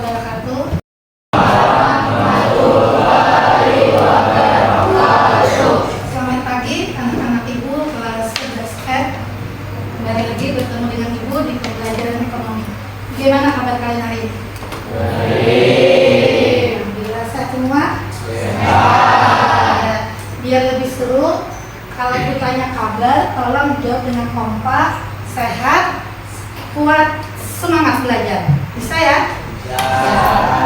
wabarakatuh. Selamat pagi anak-anak Ibu kelas 11F. Kembali lagi bertemu dengan Ibu di pembelajaran ekonomi. Bagaimana kabar kalian hari ini? Baik. Alhamdulillah, sehat semua? Sehat. Biar lebih seru, kalau aku tanya kabar, tolong jawab dengan kompak, sehat, kuat, semangat belajar. Bisa ya? Ya.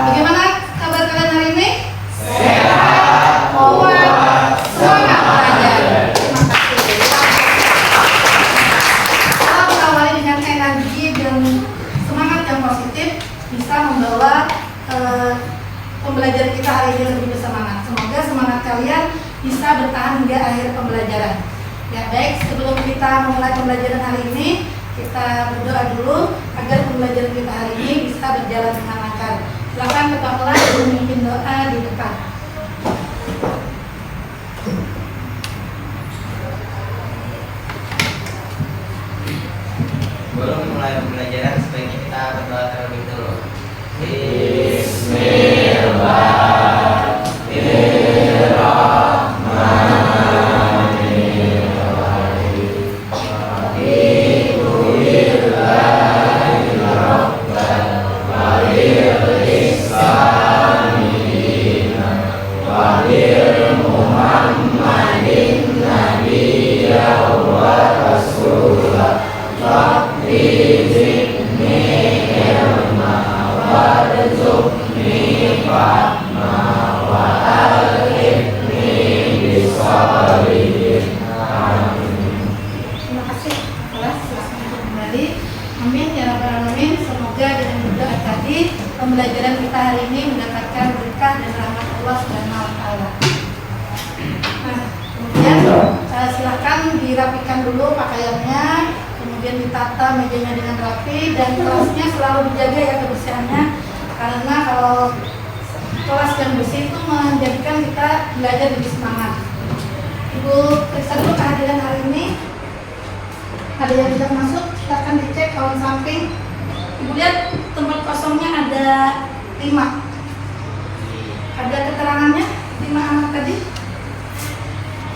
Bagaimana kabar kalian hari ini? Sehat, kuat, semangat belajar. Terima kasih. Kalau kita awali dengan energi dan semangat yang positif, bisa membawa pembelajaran kita hari ini lebih bersemangat. Semoga semangat kalian bisa bertahan hingga akhir pembelajaran. Ya baik, sebelum kita memulai pembelajaran hari ini, kita berdoa dulu agar pembelajaran kita hari ini bisa berjalan dengan lancar. Silakan ketua kelas memimpin doa di depan. Sebelum memulai pembelajaran, sebaiknya kita berdoa terlebih dulu. Terima kasih kelas, silakan kembali. Amin ya rabbal alamin. Semoga dengan doa tadi pembelajaran kita hari ini mendapatkan berkah dan rahmat Allah Subhanahu wa taala. Nah, kemudian silakan dirapikan dulu pakaiannya, kemudian ditata mejanya dengan rapi dan kelasnya selalu dijaga ya kebersihannya, karena kalau kelas yang bersih itu menjadikan kita belajar lebih semangat. Ibu periksa dulu kehadiran hari ini. Ada yang tidak masuk, silakan dicek kawan samping. Ibu lihat tempat kosongnya ada 5. Ada keterangannya 5 anak tadi.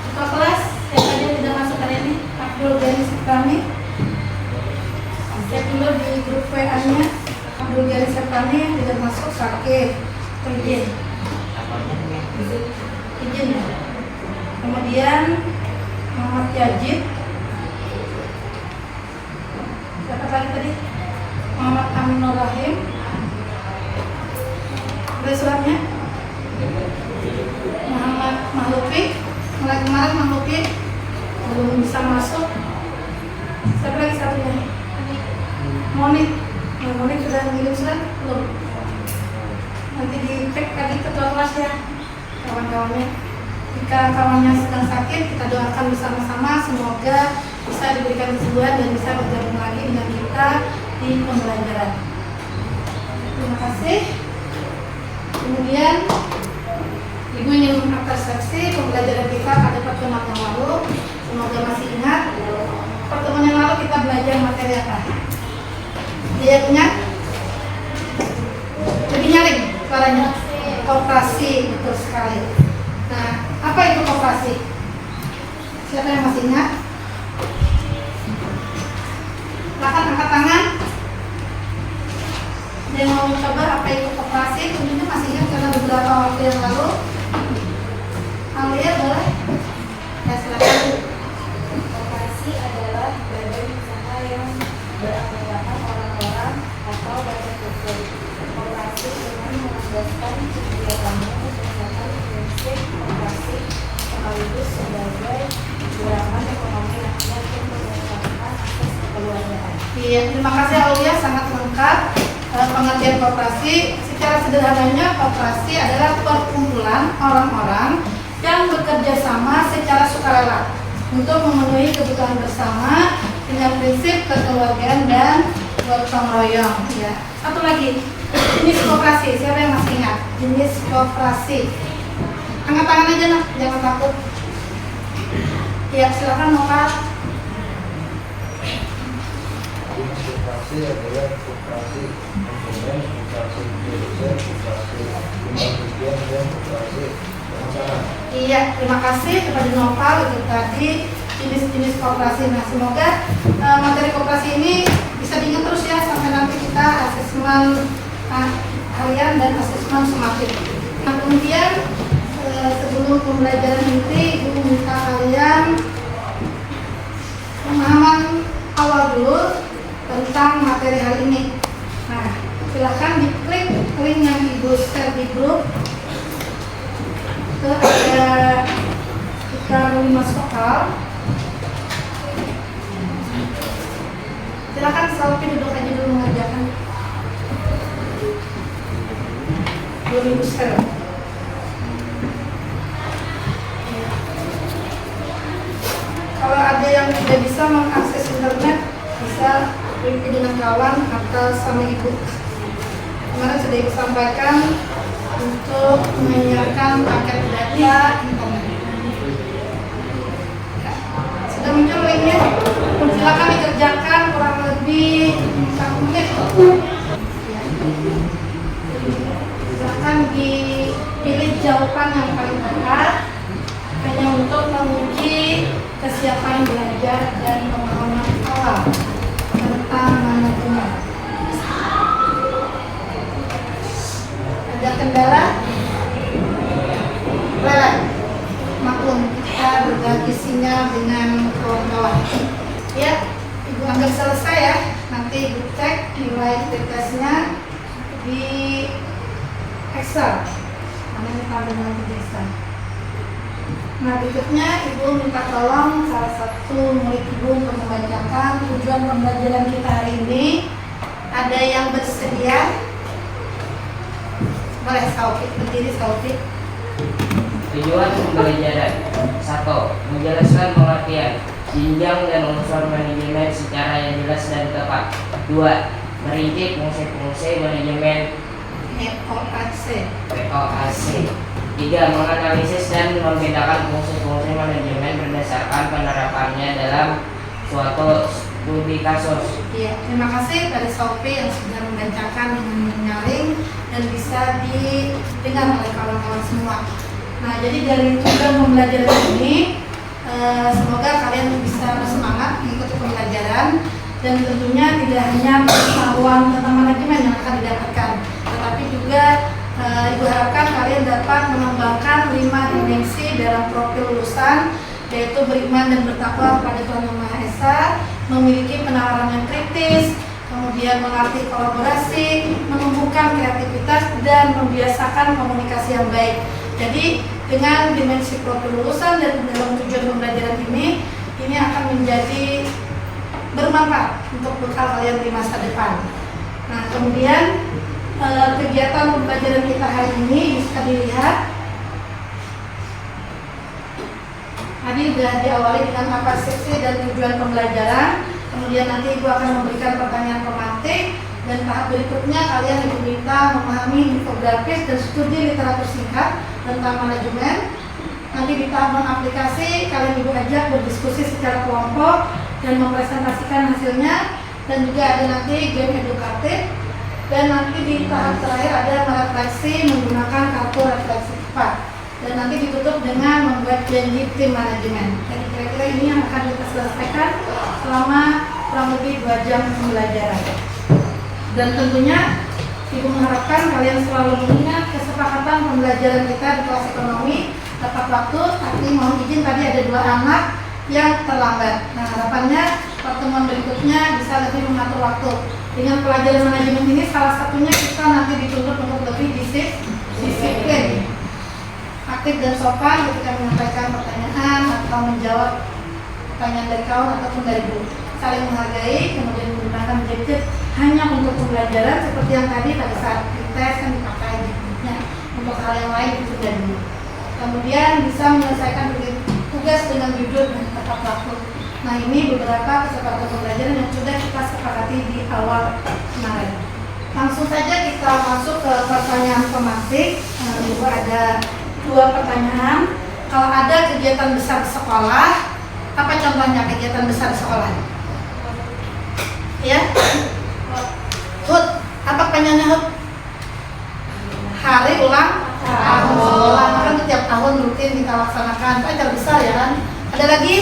Ketua kelas yang tadi tidak masuk hari ini, Abdul Ghani Septani. Cek dulu di grup WA-nya. Abdul Ghani Septani tidak masuk, sakit, izin. Izin ya. Kemudian Muhammad Yajid. Siapa tadi? Muhammad Aminur Rahim. Ada suratnya? Muhammad Mahluki. Mulai kemarin Mahluki belum bisa masuk. Siapa lagi satunya? Monik. Monik sudah ngirim surat? Belum. Nanti dicek tadi ketua kelas ya, kawan-kawannya. Jika kawannya sedang sakit, kita doakan bersama-sama semoga bisa diberikan kesembuhan dan bisa bergabung lagi dengan kita di pembelajaran. Terima kasih. Kemudian Ibu ingin mengapresiasi pembelajaran kita pada pertemuan yang lalu. Semoga masih ingat pertemuan yang lalu kita belajar materi apa? Dia ingat? Lebih nyaring suaranya. Koperasi, betul sekali. Nah, apa itu koperasi? Siapa yang masih ingat? Silakan angkat tangan. Yang mau mencoba apa itu koperasi? Tentunya masih ingat karena beberapa waktu yang lalu. Alia boleh? Ya silakan. Koperasi adalah badan usaha yang beranggotakan orang-orang atau badan hukum. Koperasi dengan melandaskan kegiatannya berdasarkan prinsip koperasi sekaligus sebagai gerakan ekonomi rakyat yang berdasarkan asas kekeluargaan. Iya, terima kasih Aulia, sangat lengkap pengertian koperasi. Secara sederhananya, koperasi adalah perkumpulan orang-orang yang bekerja sama secara sukarela untuk memenuhi kebutuhan bersama dengan prinsip kekeluargaan dan gotong royong. Ya. Satu lagi, jenis koperasi. Siapa yang masih ingat? Jenis koperasi. Angkat tangan aja nak, jangan takut. Ya, silakan Nova. Koperasi adalah koperasi komponen koperasi Iya, terima kasih kepada Nopal itu tadi jenis-jenis koperasi. Nah, semoga materi koperasi ini bisa diingat terus ya sampai nanti kita asesmen harian dan asesmen sumatif. Nah, kemudian sebelum pembelajaran inti, Ibu minta kalian pemahaman awal dulu tentang materi hari ini. Nah, silahkan diklik link yang Ibu share di grup. Itu ada kita rumus vokal. Silakan Sophie duduk aja dulu mengerjakan. 2000 share. Kalau ada yang tidak bisa mengakses internet, bisa link dengan kawan atau sama ibu. Kemarin sudah ibu sampaikan untuk menyiapkan paket data internet. Sudah muncul linknya, silakan dikerjakan kurang lebih 1 menit. Silakan dipilih jawaban yang paling tepat hanya untuk menguji kesiapan belajar dan pemahaman awal tentang manajemen. Ada kendala? Lelek, maklum kita berbagi sinyal dengan kawan-kawan. Ya, Ibu anggap selesai ya. Nanti Ibu cek nilai tesnya di Excel. Namanya tabungan di Excel. Nah, berikutnya Ibu minta tolong salah satu murid Ibu untuk membacakan tujuan pembelajaran kita hari ini. Ada yang bersedia? Boleh Saufik, berdiri Saufik. Tujuan pembelajaran 1. Menjelaskan pengertian, jenjang dan unsur manajemen secara yang jelas dan tepat. 2. Merinci fungsi-fungsi manajemen POAC. 3. Menganalisis dan membedakan fungsi-fungsi manajemen berdasarkan penerapannya dalam suatu studi kasus. Iya, terima kasih pada Sophie yang sudah membacakan dengan menyaring dan bisa didengar oleh kawan-kawan semua. Nah, jadi dari tujuan pembelajaran ini, semoga kalian bisa bersemangat mengikuti pembelajaran dan tentunya tidak hanya pengetahuan tentang manajemen yang akan didapatkan, tetapi juga Ibu harapkan kalian dapat mengembangkan 5 dimensi dalam profil lulusan, yaitu beriman dan bertakwa kepada Tuhan Yang Maha Esa, memiliki penalaran yang kritis, kemudian mengerti kolaborasi, menumbuhkan kreativitas, dan membiasakan komunikasi yang baik. Jadi dengan dimensi profil lulusan dan dalam tujuan pembelajaran ini akan menjadi bermanfaat untuk bekal kalian di masa depan. Nah, kemudian kegiatan pembelajaran kita hari ini bisa dilihat. Tadi sudah diawali dengan apa seksi dan tujuan pembelajaran. Kemudian nanti Ibu akan memberikan pertanyaan pematik, dan tahap berikutnya kalian diminta memahami infografis dan studi literatur singkat tentang manajemen. Nanti di tahap mengaplikasi kalian Ibu ajak berdiskusi secara kelompok dan mempresentasikan hasilnya, dan juga ada nanti game edukatif, dan nanti di tahap terakhir ada merefleksi menggunakan kartu refleksi cepat, dan nanti ditutup dengan membuat janji tim manajemen. Jadi kira-kira ini yang akan kita selesaikan selama kurang lebih 2 jam pembelajaran. Dan tentunya Ibu mengharapkan kalian selalu mengingat kesepakatan pembelajaran kita di kelas ekonomi tepat waktu. Tapi mohon izin tadi ada 2 anak yang terlambat. Nah, harapannya pertemuan berikutnya bisa lebih mengatur waktu. Dengan pelajaran manajemen ini salah satunya kita nanti dituntut untuk lebih disiplin, aktif dan sopan ketika menyampaikan pertanyaan atau menjawab pertanyaan dari kawan ataupun dari guru. Saling menghargai, kemudian menggunakan gadget hanya untuk pembelajaran seperti yang tadi pada saat tes kan dipakai gadgetnya. Untuk hal yang lain itu sudah dulu. Kemudian bisa menyelesaikan tugas dengan jujur dan tepat waktu. Nah, ini beberapa kesepakatan pembelajaran yang sudah kita sepakati di awal kemarin. Langsung saja kita masuk ke pertanyaan pematik. Ibu ada 2 pertanyaan. Kalau ada kegiatan besar sekolah, apa contohnya kegiatan besar sekolah? Ya, HUT. Apa pertanyaannya HUT? hari ulang tahun sekolah. Kan setiap tahun rutin kita laksanakan. Itu acara besar ya kan. Ada lagi,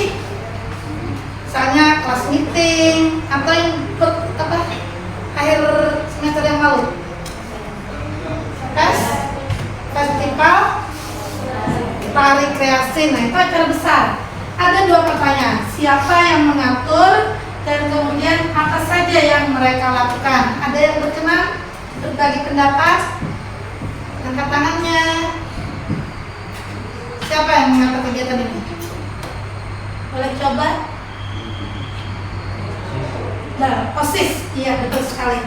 misalnya kelas meeting atau yang akhir semester yang lalu, festival tari kreasi. Nah itu acara besar. Ada 2 pertanyaan, siapa yang mengatur dan kemudian apa saja yang mereka lakukan. Ada yang berkenan berbagi pendapat? Angkat tangannya. Siapa yang mengatur kegiatan ini? Boleh coba? Nah, OSIS, iya betul sekali.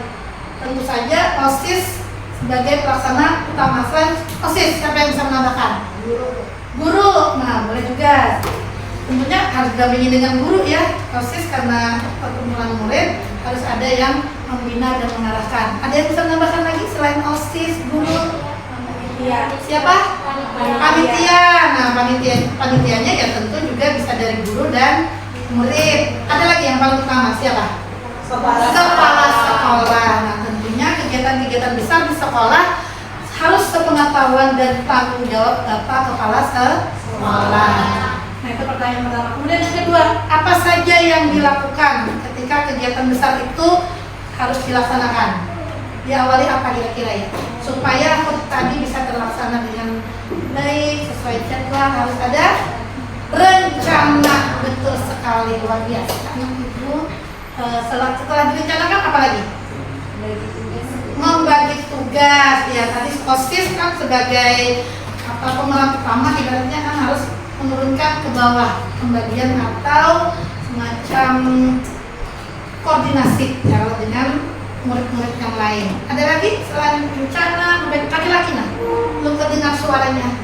Tentu saja OSIS sebagai pelaksana utama. Selain OSIS, siapa yang bisa menambahkan? Guru. Nah, boleh juga. Tentunya harus didampingi dengan guru ya. OSIS karena perkumpulan murid harus ada yang membina dan mengarahkan. Ada yang bisa menambahkan lagi selain OSIS, guru? Panitia. Siapa? Panitia. Nah, panitianya ya tentu juga bisa dari guru dan murid. Ada lagi yang paling utama, siapa? Kepala sekolah. Nah, tentunya kegiatan-kegiatan besar di sekolah harus sepengetahuan dan tanggung jawab Bapak Kepala Sekolah. Nah, itu pertanyaan pertama. Kemudian yang kedua, apa saja yang dilakukan ketika kegiatan besar itu harus dilaksanakan? Diawali apa kira-kira ya? Supaya tadi bisa terlaksana dengan baik, sesuai jadwal, harus ada rencana. Betul sekali, luar biasa. Ibu setelah direncanakan apa lagi? Membagi tugas. Ya, tadi OSIS kan sebagai pemeran utama, ibaratnya kan harus menurunkan ke bawah pembagian atau semacam koordinasi ya, dengan murid-murid yang lain. Ada lagi selain rencana, laki-laki nah, belum terdengar suaranya.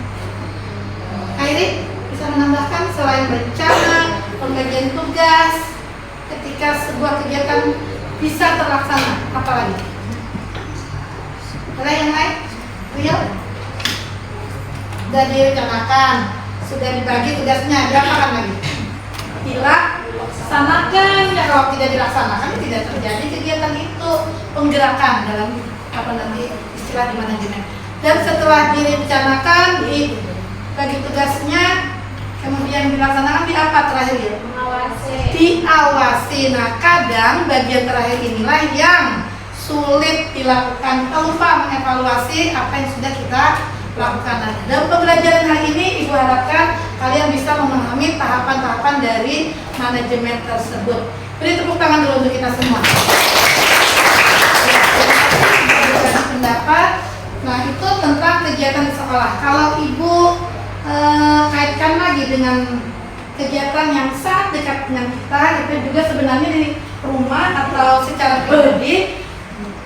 Airi bisa menambahkan selain rencana, pembagian tugas, ketika sebuah kegiatan bisa terlaksana, apa lagi? Ada yang lain? Rio? Sudah direncanakan, sudah dibagi tugasnya, diapakan lagi? Dilaksanakan. Ya, kalau tidak dilaksanakan tidak terjadi kegiatan itu, penggerakan dalam istilah di manajemen. Dan setelah direncanakan, dibagi tugasnya, kemudian dilaksanakan, di apa terakhir ya? Diawasi. Nah, kadang bagian terakhir inilah yang sulit dilakukan. Kita lupa mengevaluasi apa yang sudah kita lakukan. Dalam pembelajaran hari ini, Ibu harapkan kalian bisa memahami tahapan-tahapan dari manajemen tersebut. Beri tepuk tangan dulu untuk kita semua. Pendapat. Nah, itu tentang kegiatan di sekolah. Kalau Ibu kaitkan lagi dengan kegiatan yang sangat dekat dengan kita, itu juga sebenarnya di rumah atau secara pribadi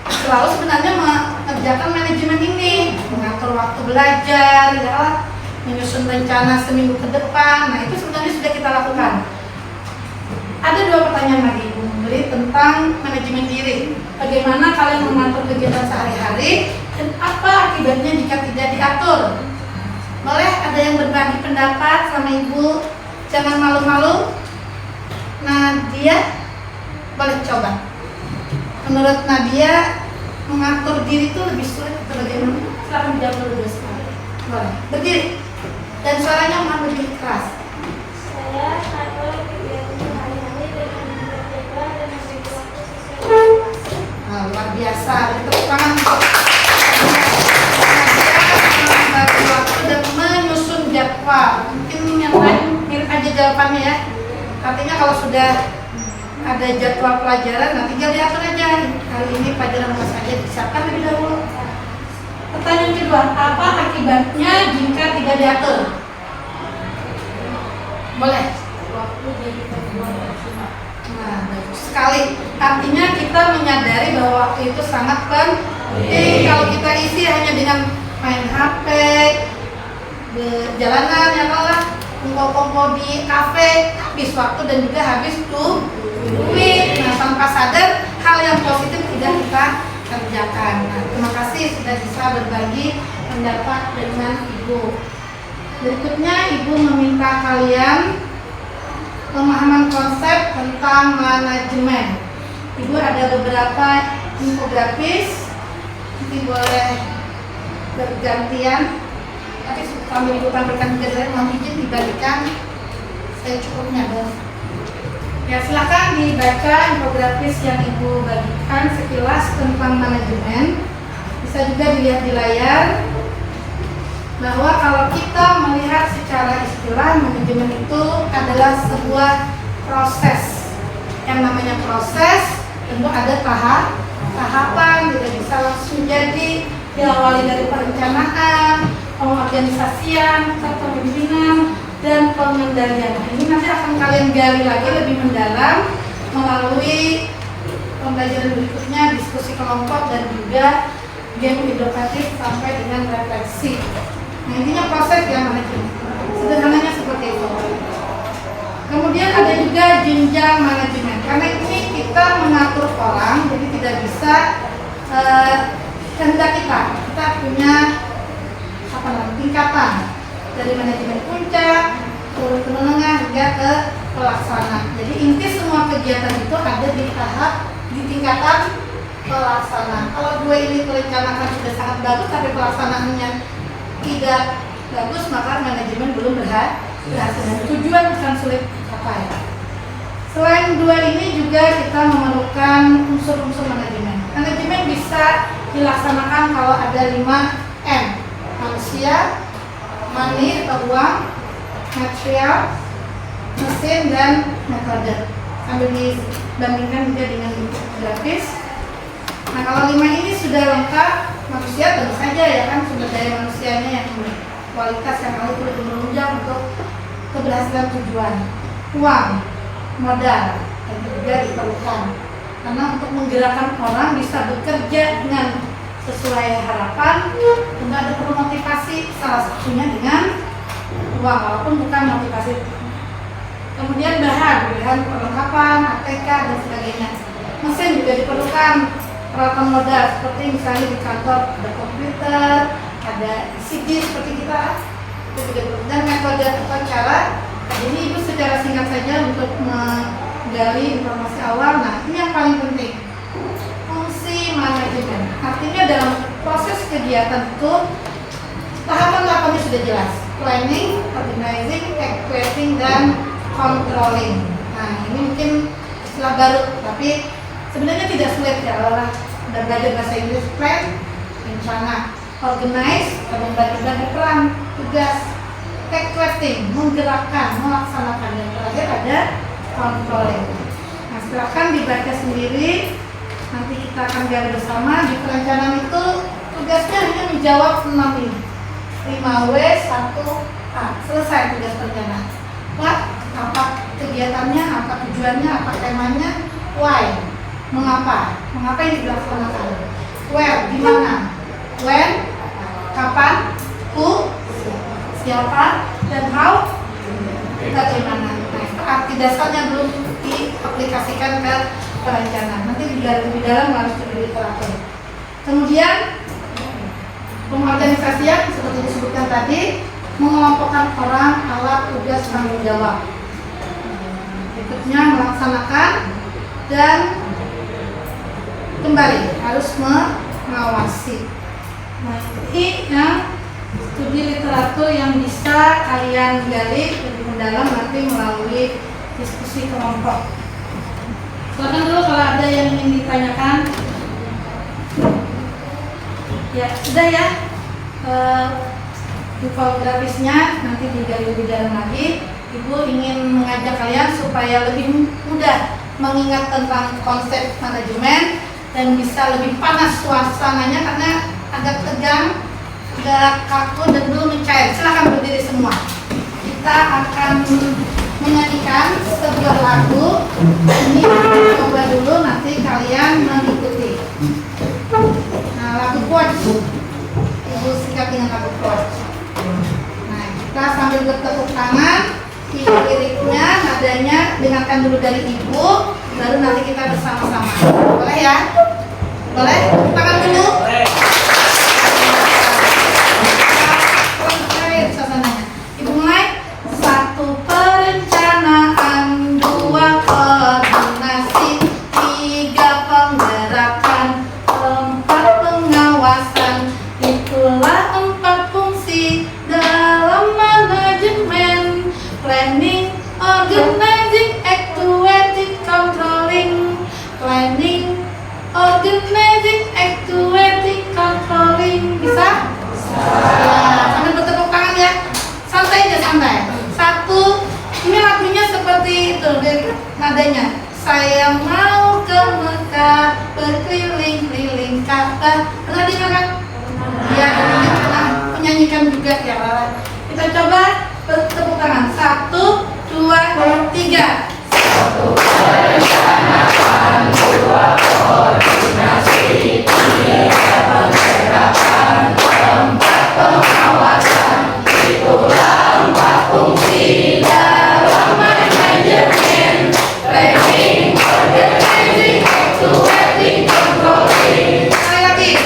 selalu sebenarnya mengerjakan manajemen ini, mengatur waktu belajar, ya, menyusun rencana seminggu ke depan. Nah, itu sebenarnya sudah kita lakukan. Ada 2 pertanyaan lagi Ibu memberi tentang manajemen diri. Bagaimana kalian mengatur kegiatan sehari-hari dan apa akibatnya jika tidak diatur? Boleh ada yang berbagi pendapat sama Ibu? Jangan malu-malu. Nadia, boleh coba. Menurut Nadia, mengatur diri itu lebih sulit atau bagaimana? Silakan dijawab dulu sekali. Boleh. Berdiri. Dan suaranya lebih keras. Saya atur kegiatan sehari-hari dengan membuat jadwal dan membagi waktu sesuai dengan Luar biasa. Tepuk tangan untuk Nadia membagi waktu dan menyusun jadwal. Mungkin yang lain mirip aja jawabannya ya. Artinya kalau sudah ada jadwal pelajaran, nah tinggal diatur aja. Hari ini pelajaran apa saja disiapkan lebih dahulu. Pertanyaan kedua, apa akibatnya jika tidak diatur? Boleh. waktu jadi perbuatan maksimal. Nah, bagus sekali. Artinya kita menyadari bahwa waktu itu sangat penting. Kalau kita isi hanya dengan main HP, jalanan, ya malah kumpul-kumpul di kafe, habis waktu dan juga habis duit. Nah, tanpa sadar hal yang positif tidak kita kerjakan. Nah, terima kasih sudah bisa berbagi pendapat dengan Ibu. Berikutnya Ibu meminta kalian pemahaman konsep tentang manajemen. Ibu ada beberapa infografis, nanti boleh bergantian, tapi sambil Ibu tampilkan juga saya mohon izin dibagikan secukupnya, Bos. Ya, silakan dibaca infografis yang Ibu bagikan sekilas tentang manajemen. Bisa juga dilihat di layar bahwa kalau kita melihat secara istilah, manajemen itu adalah sebuah proses. Yang namanya proses tentu ada tahapan, tidak bisa langsung jadi, diawali dari perencanaan, pengorganisasian, kepemimpinan, dan pengendalian. Ini nanti akan kalian gali lagi lebih mendalam melalui pembelajaran berikutnya, diskusi kelompok dan juga game edukatif sampai dengan refleksi. Nah, intinya proses ya manajemen. Sederhananya seperti itu. Kemudian ada juga jenjang manajemen. Karena ini kita mengatur orang, jadi tidak bisa kehendak kita. Kita punya tingkatan dari manajemen puncak, turun ke menengah hingga ke pelaksana. Jadi inti semua kegiatan itu ada di tingkatan pelaksana. Kalau dua ini perencanaan sudah sangat bagus tapi pelaksanaannya tidak bagus, maka manajemen belum berhasil. Tujuan bukan sulit capai. Selain dua ini juga kita memerlukan unsur-unsur manajemen. Manajemen bisa dilaksanakan kalau ada 5M: manusia, money atau uang, material, mesin, dan metode. Sambil dibandingkan juga dengan grafis. Nah, kalau 5 ini sudah lengkap, manusia tentu saja ya kan, sumber daya manusianya yang kualitas yang harus lebih menunjang untuk keberhasilan tujuan. Uang, modal, dan juga diperlukan. Karena untuk menggerakkan orang bisa bekerja dengan sesuai harapan, tentu ada perlu motivasi, salah satunya dengan uang, walaupun bukan motivasi. Kemudian bahan perlengkapan, ATK dan sebagainya. Mesin juga diperlukan, peralatan modal seperti misalnya di kantor ada komputer, ada CD seperti kita, itu juga diperlukan. Dan metode atau cara. Jadi Ibu secara singkat saja untuk menggali informasi awal. Nah, ini yang paling penting. Fungsi manajemen. Artinya dalam proses kegiatan itu tahapan-tahapannya sudah jelas. Planning, organizing, executing, dan controlling. Nah, ini mungkin istilah baru, tapi sebenarnya tidak sulit ya kalau udah belajar bahasa Inggris. Plan, rencana. Organize, membagi-bagi peran, tugas. Executing, menggerakkan, melaksanakan. Dan terakhir ada controlling. Nah, silakan dibaca sendiri. Nanti kita akan gali bersama. Di perencanaan itu tugasnya hanya menjawab 6 ini. 5W, 1A. Selesai tugas perencanaan. What? Apa kegiatannya, apa tujuannya, apa temanya? Why? Mengapa? Mengapa ini dilaksanakan? Where? Di mana? When? Kapan? Who? Siapa? Dan how? Bagaimana? Nah, itu arti dasarnya belum diaplikasikan ke perencanaan. Nanti digali lebih dalam harus studi literatur. Kemudian pengorganisasian seperti disebutkan tadi, mengelompokkan orang, alat, tugas, tanggung jawab. Berikutnya melaksanakan dan kembali harus mengawasi. Nah, ini yang studi literatur yang bisa kalian gali lebih mendalam nanti melalui diskusi kelompok. Silakan dulu kalau ada yang ingin ditanyakan. Ya, sudah ya. Infografisnya nanti digali lebih dalam lagi. Ibu ingin mengajak kalian supaya lebih mudah mengingat tentang konsep manajemen dan bisa lebih panas suasananya karena agak tegang, agak kaku dan belum mencair. Silakan berdiri semua. Kita akan menyanyikan sebuah lagu. Ini coba dulu, nanti kalian mengikuti. Nah, lagu Quotes. Ibu sikat dengan lagu Quotes. Nah, kita sambil bertepuk tangan. Liriknya, nadanya dengarkan dulu dari Ibu, baru nanti kita bersama-sama. Boleh ya? Boleh? Tangan dulu. Ibu mulai. 1 perencanaan, 2 koordinasi, 3 penggerakan, 4 pengawasan. Itulah menyanyikan juga ya Lala. Kita coba tepuk tangan. 1, 2, 3. Satu perencanaan, dua koordinasi, tiga penggerakan, empat pengawasan, itulah empat fungsi dalam manajemen, planning, organizing, actuating, controlling. Sekali lagi.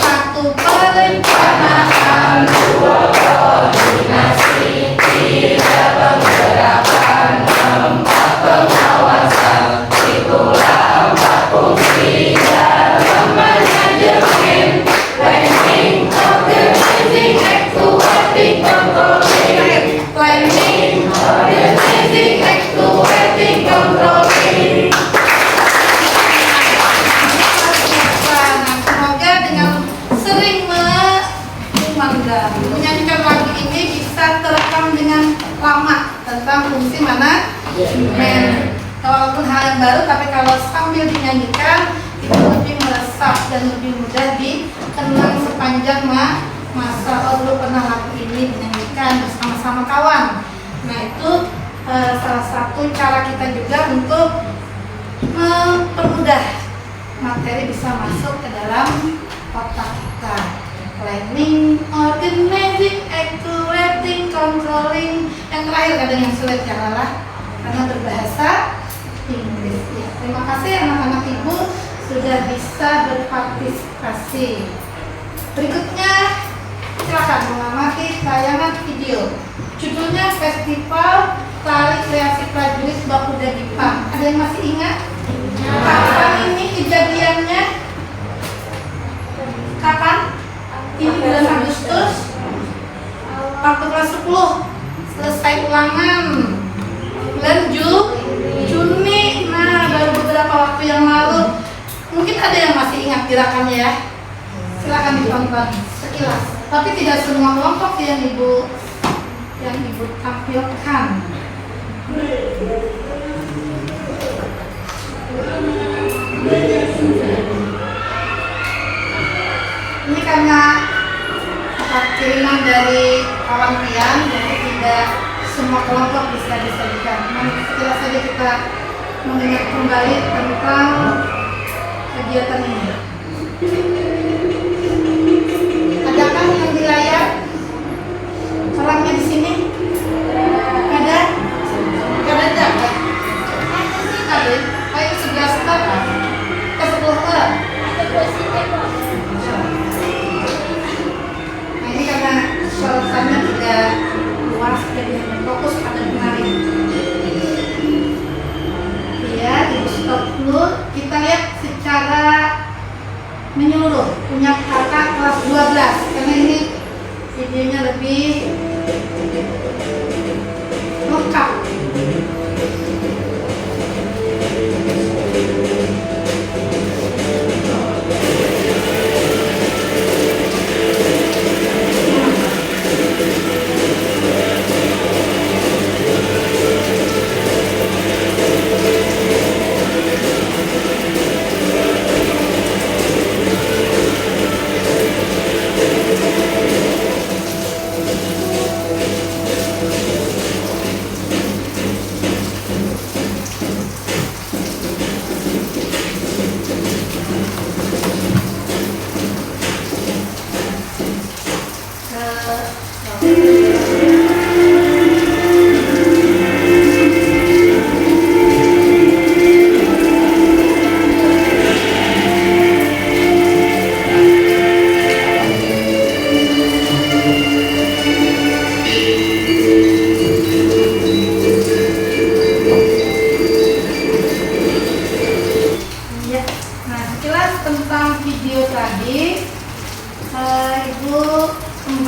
1 perencanaan, Dua koordinasi, tiga penggerakan, empat pengawasan, itulah empat fungsi dalam manajemen, planning, organizing, actuating, controlling. planning. Organizing, actuating, controlling. Nah, semoga dengan sering menyanyikan lagu ini bisa terekam dengan lama tentang fungsi manajemen. Walaupun hal yang baru, tapi kalau sambil dinyanyikan itu lebih meresap dan lebih mudah dikenang sepanjang masa. Oh, dulu pernah lagu ini dinyanyikan bersama-sama kawan. Nah itu salah satu cara kita juga untuk mempermudah materi bisa masuk ke dalam otak kita. Planning, organizing, actuating, controlling. Yang terakhir kadang yang sulit ya Lala, karena berbahasa Inggris. Ya, terima kasih anak-anak ibu sudah bisa berpartisipasi. Berikutnya silakan mengamati tayangan video. Judulnya Festival Tari Kreasi Prajurit Bakuda Dipa. Ada yang masih ingat? Kapan ini kejadiannya? Kapan? Ini bulan Agustus. Waktu kelas 10 selesai ulangan. Bulan Juni. Nah, baru beberapa waktu yang lalu. Mungkin ada yang masih ingat gerakannya ya. Silakan ditonton sekilas. Tapi tidak semua kelompok yang ibu tampilkan. Ini karena kiriman dari kawan Pian, jadi tidak semua kelompok bisa disajikan. Nah, sekilas saja kita mengingat kembali tentang kegiatan ini. Adakah yang di layar? Orangnya di sini? Ada? Ada? Ada? Ayo 11 orang. 10 orang. Nah ini karena suasananya tidak luas, jadi hanya fokus pada penari. Ya, ibu stop dulu. Kita lihat secara menyeluruh punya kakak kelas 12 karena ini videonya lebih lengkap.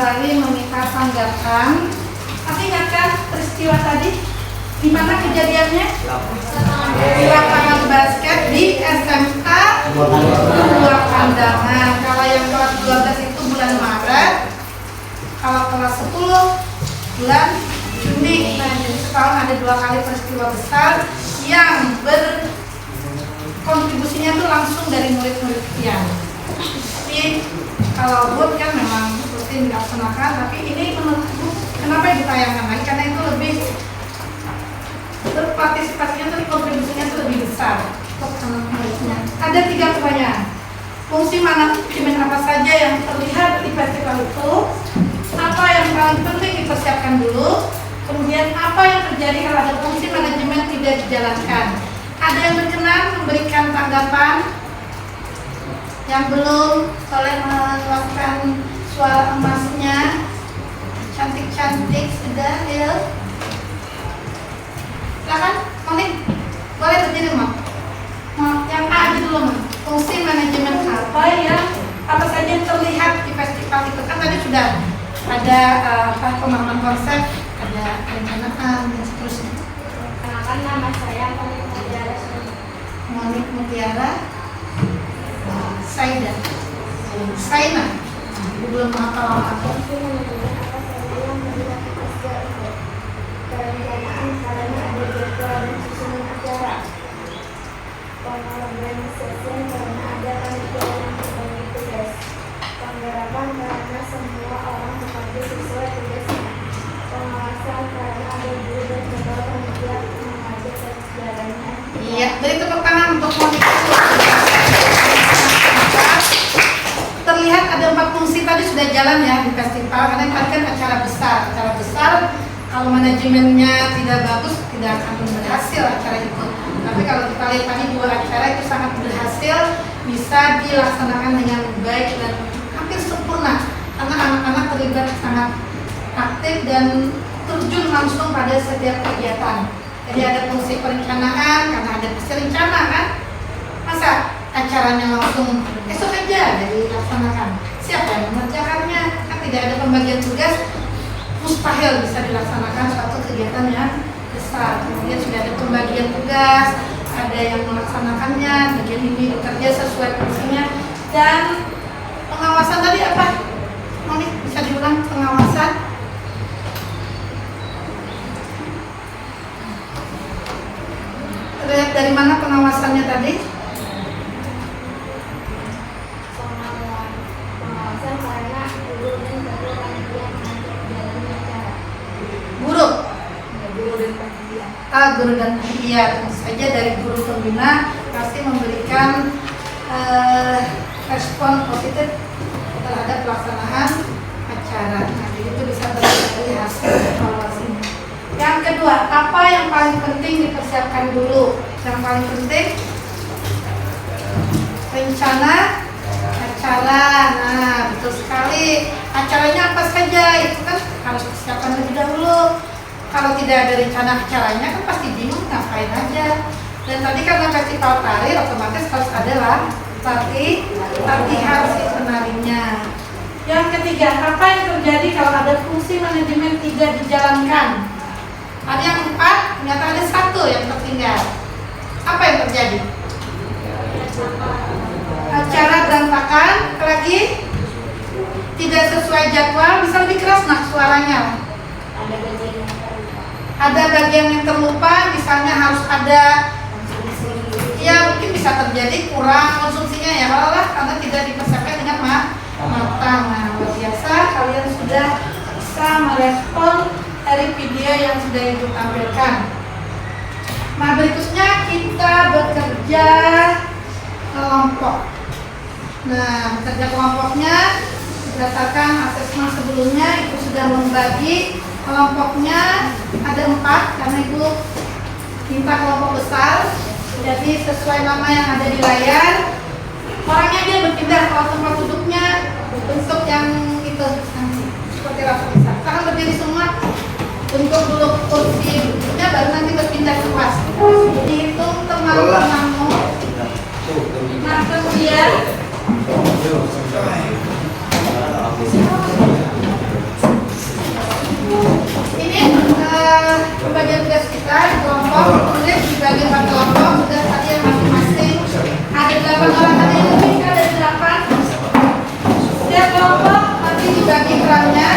kembali meminta tanggapan. Tapi ingatkan peristiwa tadi, di mana kejadiannya? Di lapangan basket di SMK Dua Kandangan. Kalau yang kelas 12 itu bulan Maret, kalau kelas 10 bulan Juni. Nah, jadi setahun ada 2 kali peristiwa besar yang berkontribusinya tuh langsung dari murid-murid Pian. Tapi kalau boot kan memang rutin dilaksanakan, tapi ini menurutku kenapa ditayangkan lagi? Karena itu lebih berpartisipasinya tuh, kontribusinya tuh lebih besar untuk anak-anaknya. Ada 3 pertanyaan. Fungsi manajemen apa saja yang terlihat di festival itu? Apa yang paling penting dipersiapkan dulu? Kemudian apa yang terjadi kalau ada fungsi manajemen tidak dijalankan? Ada yang berkenan memberikan tanggapan? Yang belum boleh mengeluarkan suara emasnya. Cantik-cantik sudah ya. Silakan, Monik. Boleh berdiri, Mak. Yang A aja dulu, Mak. Fungsi manajemen apa saja yang terlihat di festival itu? Kan tadi sudah ada pemahaman konsep, ada perencanaan dan seterusnya. Perkenalkan, nama saya Monik Mutiara. Monik Mutiara Saida Saina. Belum hafal apa. Fungsi manajemen apa saja yang terlihat di festival itu? Perencanaan, caranya ada jadwal dan susunan acara. Pengorganisasian, karena ada panitia yang berbagi tugas. Penggarapan, karena semua orang bekerja sesuai tugasnya. Pengawasan, karena ada guru dan kepala panitia mengajak jalannya. Iya, beri tepuk tangan untuk Monik. Terlihat ada 4 fungsi tadi sudah jalan ya di festival, karena tadi kan acara besar kalau manajemennya tidak bagus tidak akan berhasil acara itu. Tapi kalau kita lihat tadi 2 acara itu sangat berhasil, bisa dilaksanakan dengan baik dan hampir sempurna karena anak-anak terlibat sangat aktif dan terjun langsung pada setiap kegiatan. Jadi ada fungsi perencanaan karena ada visi rencana kan, masa acaranya langsung esok aja dari dilaksanakan. Siapa yang mengerjakannya? Kan tidak ada pembagian tugas, mustahil bisa dilaksanakan suatu kegiatan yang besar. Kemudian sudah ada pembagian tugas, ada yang melaksanakannya, bagian ini bekerja sesuai fungsinya. Dan pengawasan tadi apa? Monik bisa diulang pengawasan? Terlihat dari mana pengawasannya tadi? Pengawasan karena guru dan ketua panitia mengajak jalannya acara. Guru? Guru dan panitia. Guru dan panitia, tentu saja dari guru pembina pasti memberikan respon positif terhadap pelaksanaan acara. Nah, jadi itu bisa terlihat dari hasil evaluasinya. Yang kedua, apa yang paling penting dipersiapkan dulu? Yang paling penting rencana acara. Nah, betul sekali. Acaranya apa saja itu kan harus dipersiapkan lebih dahulu. Kalau tidak ada rencana acaranya kan pasti bingung ngapain aja. Dan tadi karena festival tari otomatis harus ada latihan si penarinya. Yang ketiga, apa yang terjadi kalau ada fungsi manajemen tidak dijalankan? Ada yang 4, ternyata ada 1 yang tertinggal. Apa yang terjadi? Acara berantakan, lagi tidak sesuai jadwal, bisa lebih keras nak suaranya. Ada bagian yang terlupa, misalnya harus ada, ya mungkin bisa terjadi kurang konsumsinya ya, malah karena tidak dipersiapkan dengan matang. Nah, luar biasa kalian sudah bisa merespon dari video yang sudah ibu tampilkan. Nah, berikutnya kita bekerja kelompok. Nah, bekerja kelompoknya berdasarkan asesmen sebelumnya ibu sudah membagi kelompoknya ada 4 karena ibu minta kelompok besar. Jadi sesuai nama yang ada di layar, orangnya dia berpindah kalau tempat duduknya bentuk yang itu seperti rasa besar. Sekarang berdiri semua. Untuk dulu kursi duduknya baru nanti berpindah ke kelas. Dihitung teman-temanmu. Nah, kemudian ini pembagian tugas kita di kelompok, kemudian dibagi 4 kelompok. Sudah tadi yang masing-masing ada 8 orang, tadi lebih ada 8. Setiap kelompok nanti dibagi perannya.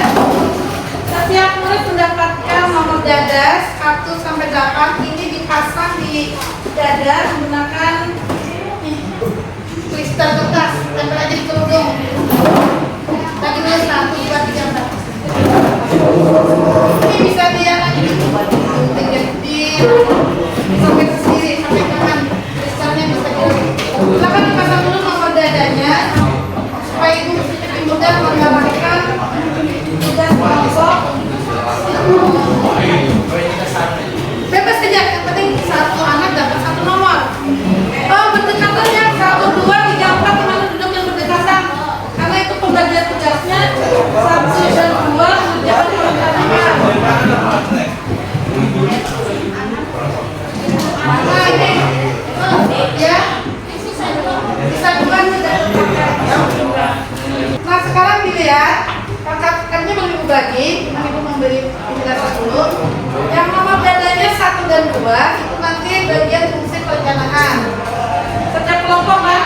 Setiap murid mendapatkan nomor dada 1 sampai 8. Ini dipasang di dada menggunakan kristal kertas, tempel aja di kerudung. Lagi dulu 1, 2, 3, 4. Ini bisa dia lagi diganti sampai ke sini, sampai kanan. Kristalnya bisa silakan dipasang dulu nomor dadanya supaya ibu lebih mudah menggambarkan tugas kelompok. Bebas saja, yang penting satu anak dapat satu nomor. Oh, berdekatan ya, 1, 2, 3, 4, mana duduk yang berdekatan. Karena itu pembagian tugasnya 1 dan 2 mengerjakan perencanaan. Nah ini, ya, bisa duluan sudah. Nah sekarang dilihat, kakak-kakaknya mau ibu bagi, ibu memberi penjelasan dulu. Yang nomor dadanya 1 dan 2 itu nanti bagian fungsi perencanaan. Setiap kelompok kan,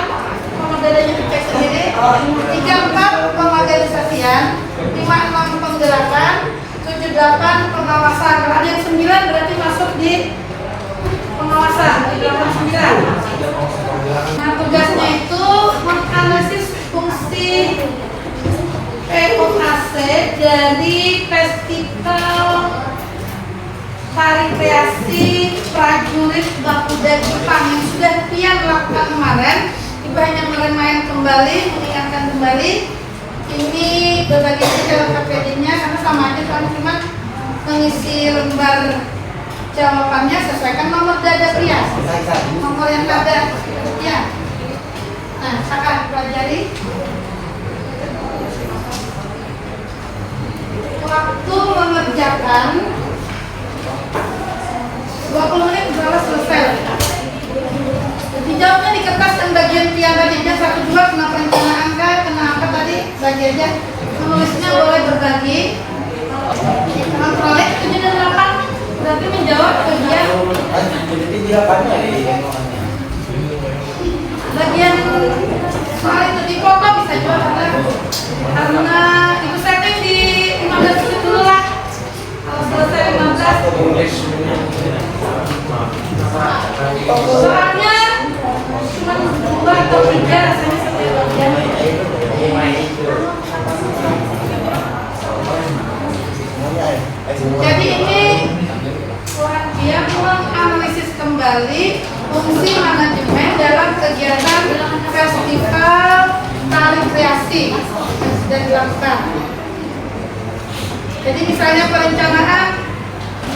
nomor dadanya dicek sendiri. 3, 4 pengorganisasian, 5, 6 penggerakan, 7, 8 pengawasan. Kalau ada yang 9 berarti masuk di pengawasan, di 8, 9. Nah tugasnya itu menganalisis fungsi POAC dari Festival Tari Kreasi Prajurit Bakuda Jepang yang sudah Pian lakukan kemarin. Ibu hanya main kembali, mengingatkan kembali. Ini berbagi dalam KPD-nya karena sama aja soalnya cuma mengisi lembar jawabannya sesuaikan nomor dada pria, nomor yang ada ya. Nah, akan pelajari. Waktu mengerjakan 20 menit insya selesai. Dijawabnya di kertas dan bagian tiang tadi aja 1, 2 kena perencanaan angka, kena angka tadi bagi aja. Menulisnya boleh berbagi. Kontrolnya 7 dan 8 berarti menjawab bagian soal itu di foto bisa juga karena itu setting di 15 menit dulu lah. Kalau selesai 15 soalnya cuma 2 atau 3 rasanya setiap bagian. Jadi ini dia menganalisis kembali fungsi manajemen dalam kegiatan Festival Tari Kreasi yang sudah dilakukan. Jadi misalnya perencanaan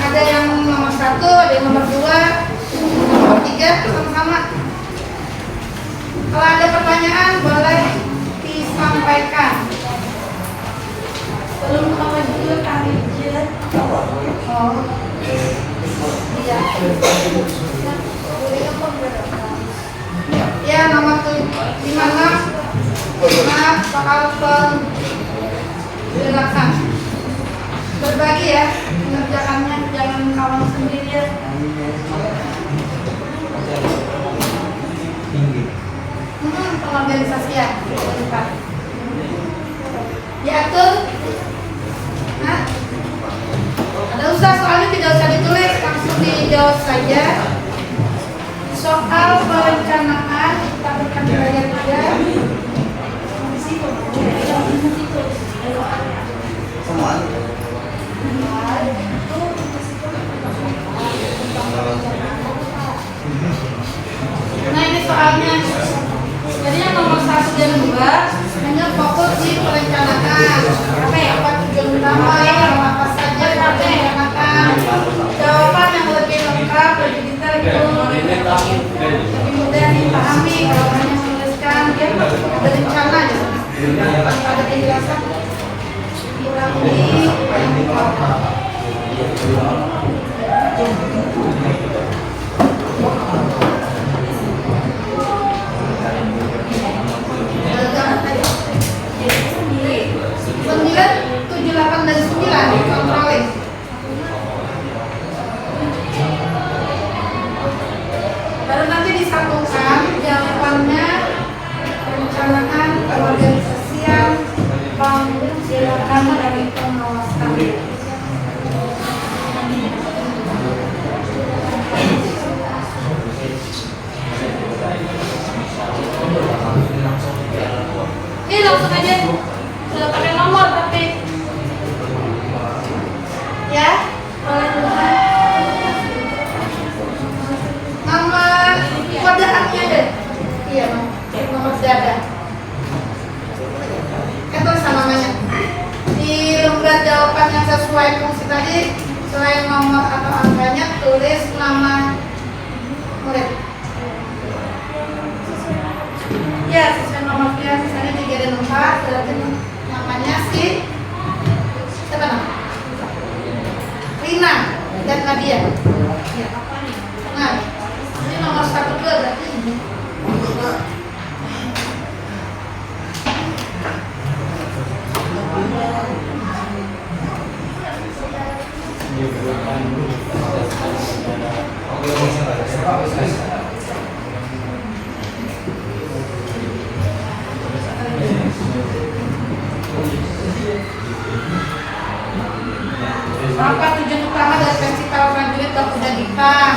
ada yang nomor 1, ada yang nomor 2, nomor 3 sama-sama. Kalau ada pertanyaan boleh disampaikan. Belum kawan dulu kami aja. Oh. Iya. Ya nomor 56 soal penjelasan. Berbagi ya mengerjakannya, jangan kawan sendiri ya. Pengorganisasian diatur. Nah, ada usah soalnya tidak usah ditulis, langsung dijawab saja. Soal perencanaan kita berikan di bagian 3. Nah ini soalnya. Jadi yang nomor 1 dan 2 hanya fokus di perencanaan. Apa tujuan utama, apa saja yang direncanakan. Jawaban yang lebih lengkap, lebih detail itu lebih mudah dipahami kalau hanya menuliskan dia ada rencana gitu. Ada penjelasan kurang lebih. Baru nanti disambungkan jawabannya perencanaan, pengorganisasian, penggerakan dan pengawasan. selain nomor atau angkanya, tulis nama murid. Ya, sesuai nomor dia, misalnya 3 dan 4, berarti namanya si siapa nama? Rina dan Nadia. Ya. Nah, ini nomor 1 2 berarti ini. Apa tujuan utama dari festival prajurit Garuda Dipan?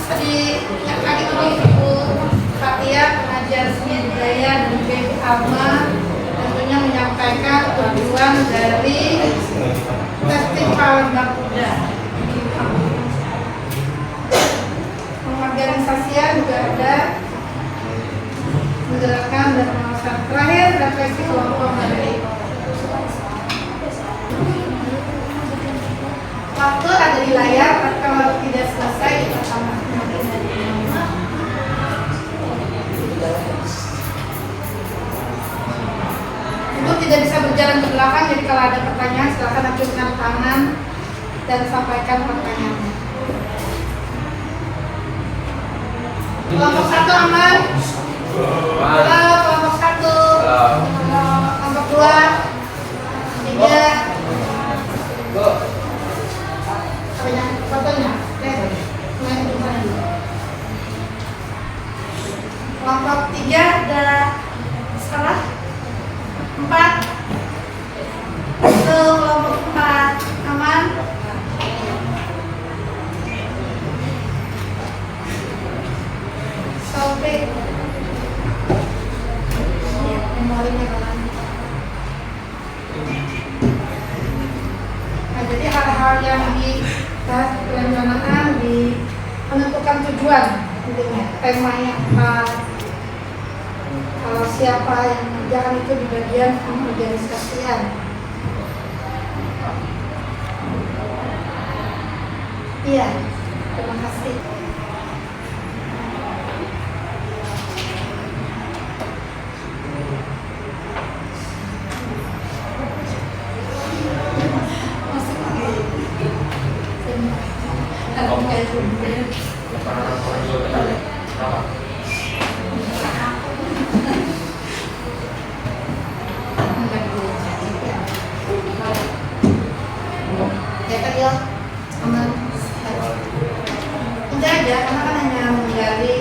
Tadi yang tadi oleh Ibu Fatia, pengajar seni budaya dan juga Ibu Alma, tentunya menyampaikan tujuan dari festival Garuda. Pengorganisasian juga ada, menggerakkan dan pengawasan. Terakhir refleksi kelompok dari waktu ada di layar, kalau tidak selesai kita tambahkan. Ibu tidak bisa berjalan ke belakang, jadi kalau ada pertanyaan silakan acungkan tangan dan sampaikan pertanyaannya. Kelompok 1 aman? Halo, kelompok 1. Kelompok 2, 3. Fotonya, main dulu. Kelompok 3 ada salah 4. Kelompok 4 aman. Sampai memorinya kawan. Nah, jadi hal-hal yang dibahas perencanaan, di menentukan tujuan, temanya apa, kalau siapa yang mengerjakan itu di bagian pengorganisasian. Iya, terima kasih. Ya kan ya, aman. Udah aja, karena kan hanya menggali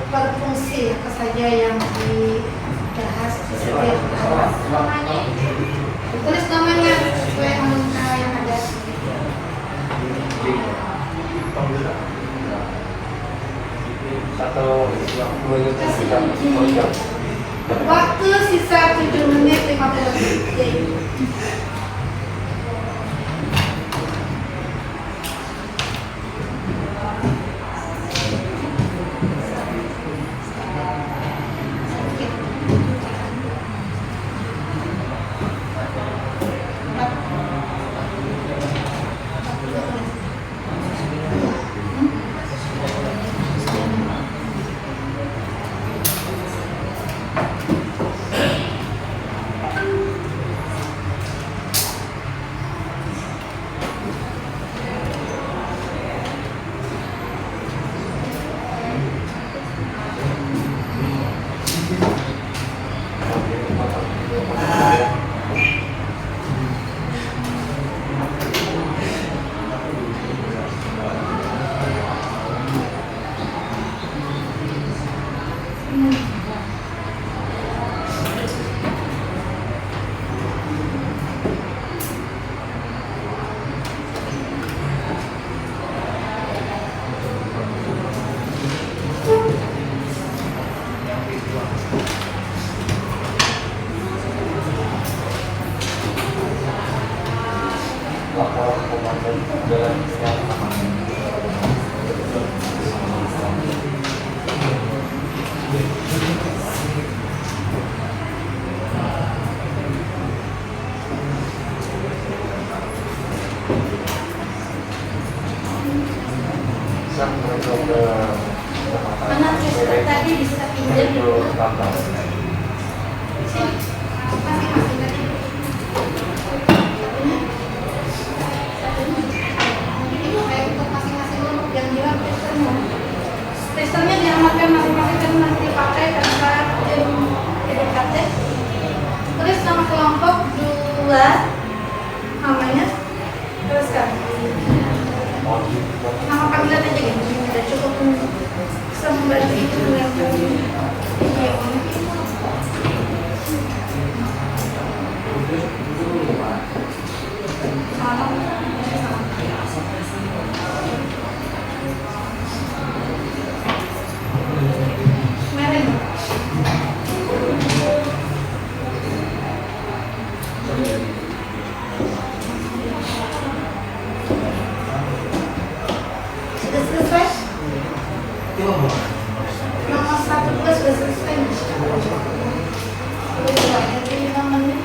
berfungsi apa saja yang dibahas di setiap kelas. Tulis namanya sesuai angka yang ada. Waktu sisa 7 menit 15 detik. Mana tester tadi bisa pinjam di rumah? Sini. Masing-masing tadi. Ini kayak untuk masing-masing kelompok yang bilang testernya. Testernya diamankan masing-masing dan nanti dipakai pada saat jam PDKT. Terus nama kelompok 2 namanya teruskan. Nama panggilan aja gitu, udah cukup bisa membantu itu yang mereng. Sudah selesai? Nomor 1 juga sudah selesai. Jadi namanya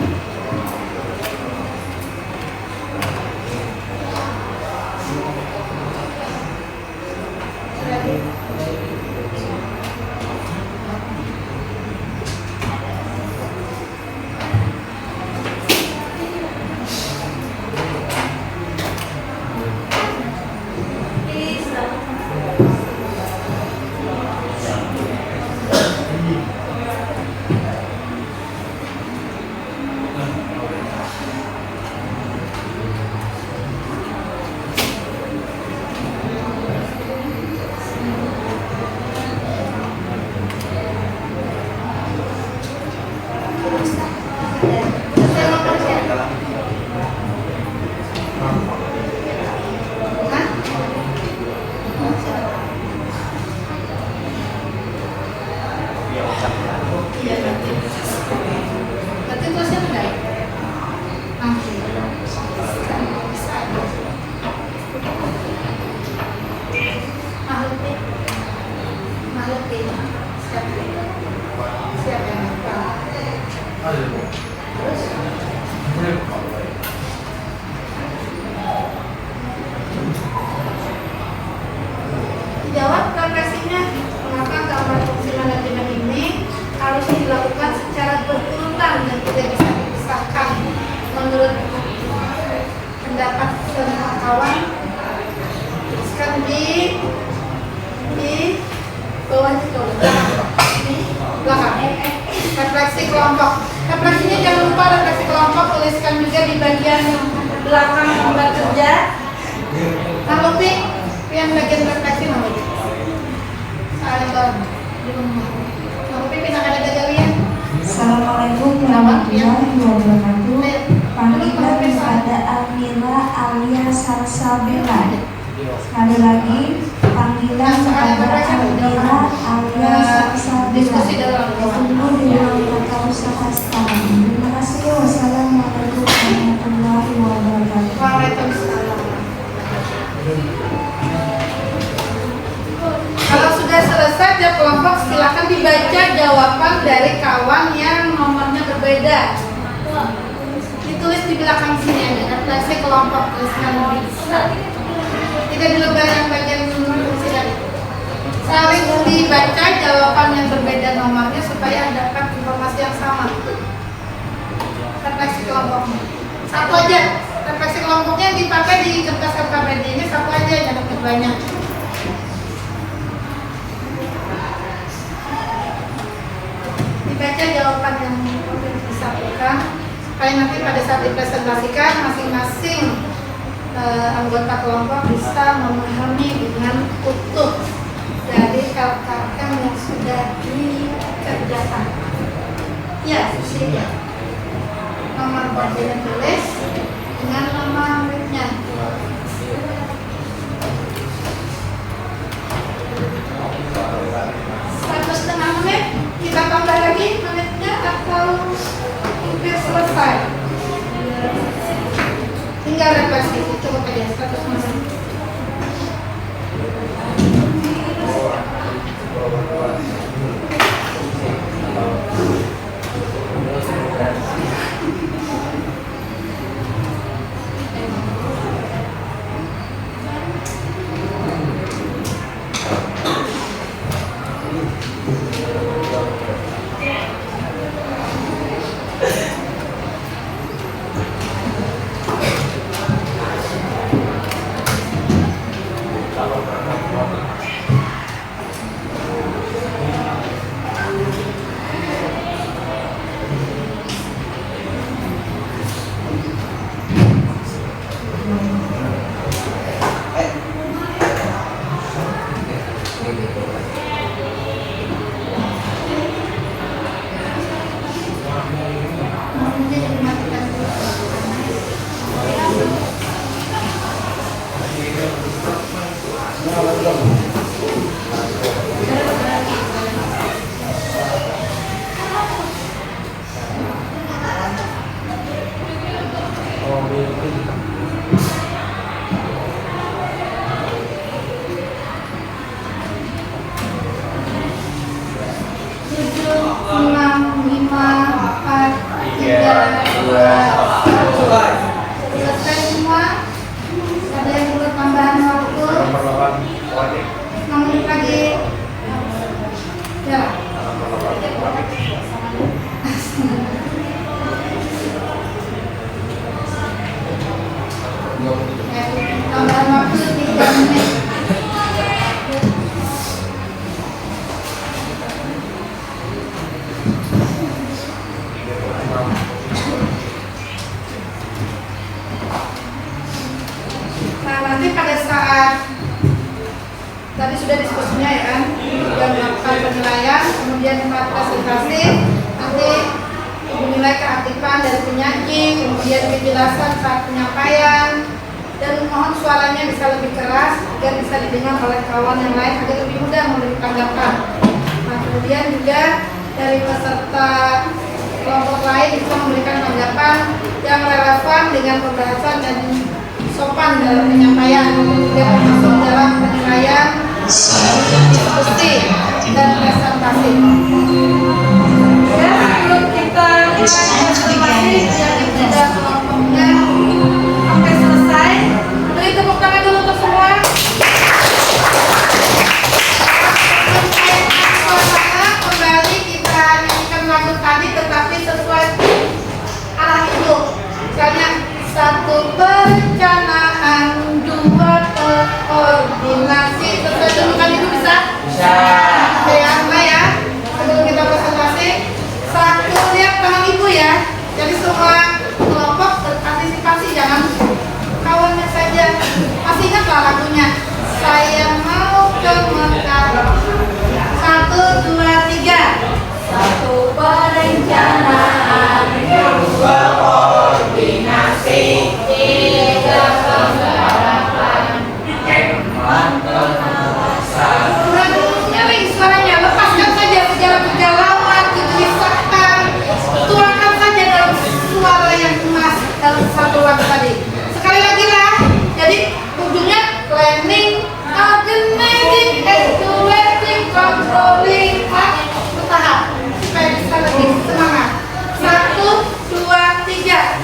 berarti kelasnya enggak? Nanti makhluk siapa yang terus jawab refleksinya, mengapa gambar fungsi manajemen ini harus dilakukan secara berurutan dan tidak bisa dipisahkan menurut pendapat semua kawan. Tuliskan di bawah itu di belakang. Refleksi kelompok. Refleksinya jangan lupa refleksi kelompok, tuliskan juga di bagian belakang gambar kerja. Nah, lebih yang bagian refleksi nomor Assalamualaikum warahmatullahi wabarakatuh. Panggilan kepada Almira Alia Salsabila. Sekali lagi panggilan kepada Almira Alia Salsabila. Tunggu di ruang tata usaha sekarang. Terima kasih. Wassalamualaikum warahmatullahi wabarakatuh. Waalaikumsalam. Kalau sudah selesai jawab kelompok, silakan dibaca jawaban dari kawan yang nomornya berbeda. Ditulis di belakang sini ada refleksi kelompok, tuliskan bisa. Tidak di lembaran bagian fungsi tadi. Saling dibaca jawaban yang berbeda nomornya supaya dapat informasi yang sama. Refleksi kelompoknya satu aja. Refleksi kelompoknya yang dipakai di kertas KKBD ini satu aja, jangan banyak. Dibaca jawaban yang disampaikan supaya nanti pada saat dipresentasikan masing-masing anggota kelompok bisa memahami dengan utuh dari LKM yang sudah dikerjakan. Ya, sudah. Nomor bagian tulis dengan nama muridnya. 1,5 menit. Kita tambah lagi menitnya atau hampir selesai. Tinggal refleksi, cukup aja 100 menit. Tambahan waktu 3 menit. Nah, nanti pada saat tadi sudah diskusinya ya kan, yang melakukan penilaian, kemudian tempat presentasi, nanti menilai keaktifan dari penyanyi, kemudian kejelasan saat penyampaian, dan mohon suaranya bisa lebih keras agar bisa didengar oleh kawan yang lain agar lebih mudah memberi tanggapan. Nah, kemudian juga dari peserta kelompok lain bisa memberikan tanggapan yang relevan dengan pembahasan dan sopan dalam penyampaian, kemudian termasuk dalam penilaian, diskusi dan presentasi. Ya, sebelum kita presentasi yang sudah kelompoknya sampai selesai, beri tepuk tangan dulu untuk semua. Kembali kita nyanyikan lagu tadi tetapi sesuai arah itu. Misalnya 1 perencanaan, 2 koordinasi. Sesuai julukan itu bisa? Bisa. Ya, Mbak ya. Sebelum kita presentasi, 1 lihat tangan ibu ya. Jadi semua kelompok berpartisipasi, jangan kawannya saja. Masih ingatlah lagunya. Saya mau ke Mekah. 1, 2, 3. 1 perencanaan, 2 koordinasi, 3 penggarapan, 4 pengawasan. Nyaring suaranya, lepaskan saja segala kegalauan, kegelisahan, tuangkan saja dalam suara yang emas dalam satu lagu tadi. Sekali lagi lah, jadi ujungnya planning, organizing, evaluating, controlling, bertahap supaya bisa lebih semangat. 1, 2, 3.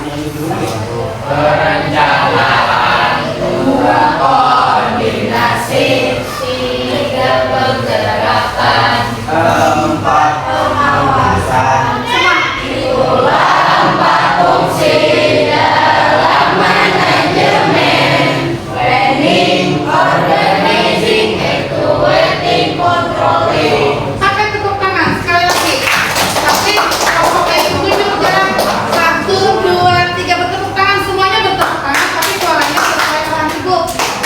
Perencanaan, 2 koordinasi, 3 penggerakan, 4 pengawasan. Itulah 4 fungsi dalam manajemen: planning, organizing, evaluating, controlling. Sampai tepuk tangan sekali lagi. Tapi kelompok itu berjalan 1, 2, 3 bertepuk tangan, semuanya bertepuk tangan, tapi suaranya sesuai dengan ibu.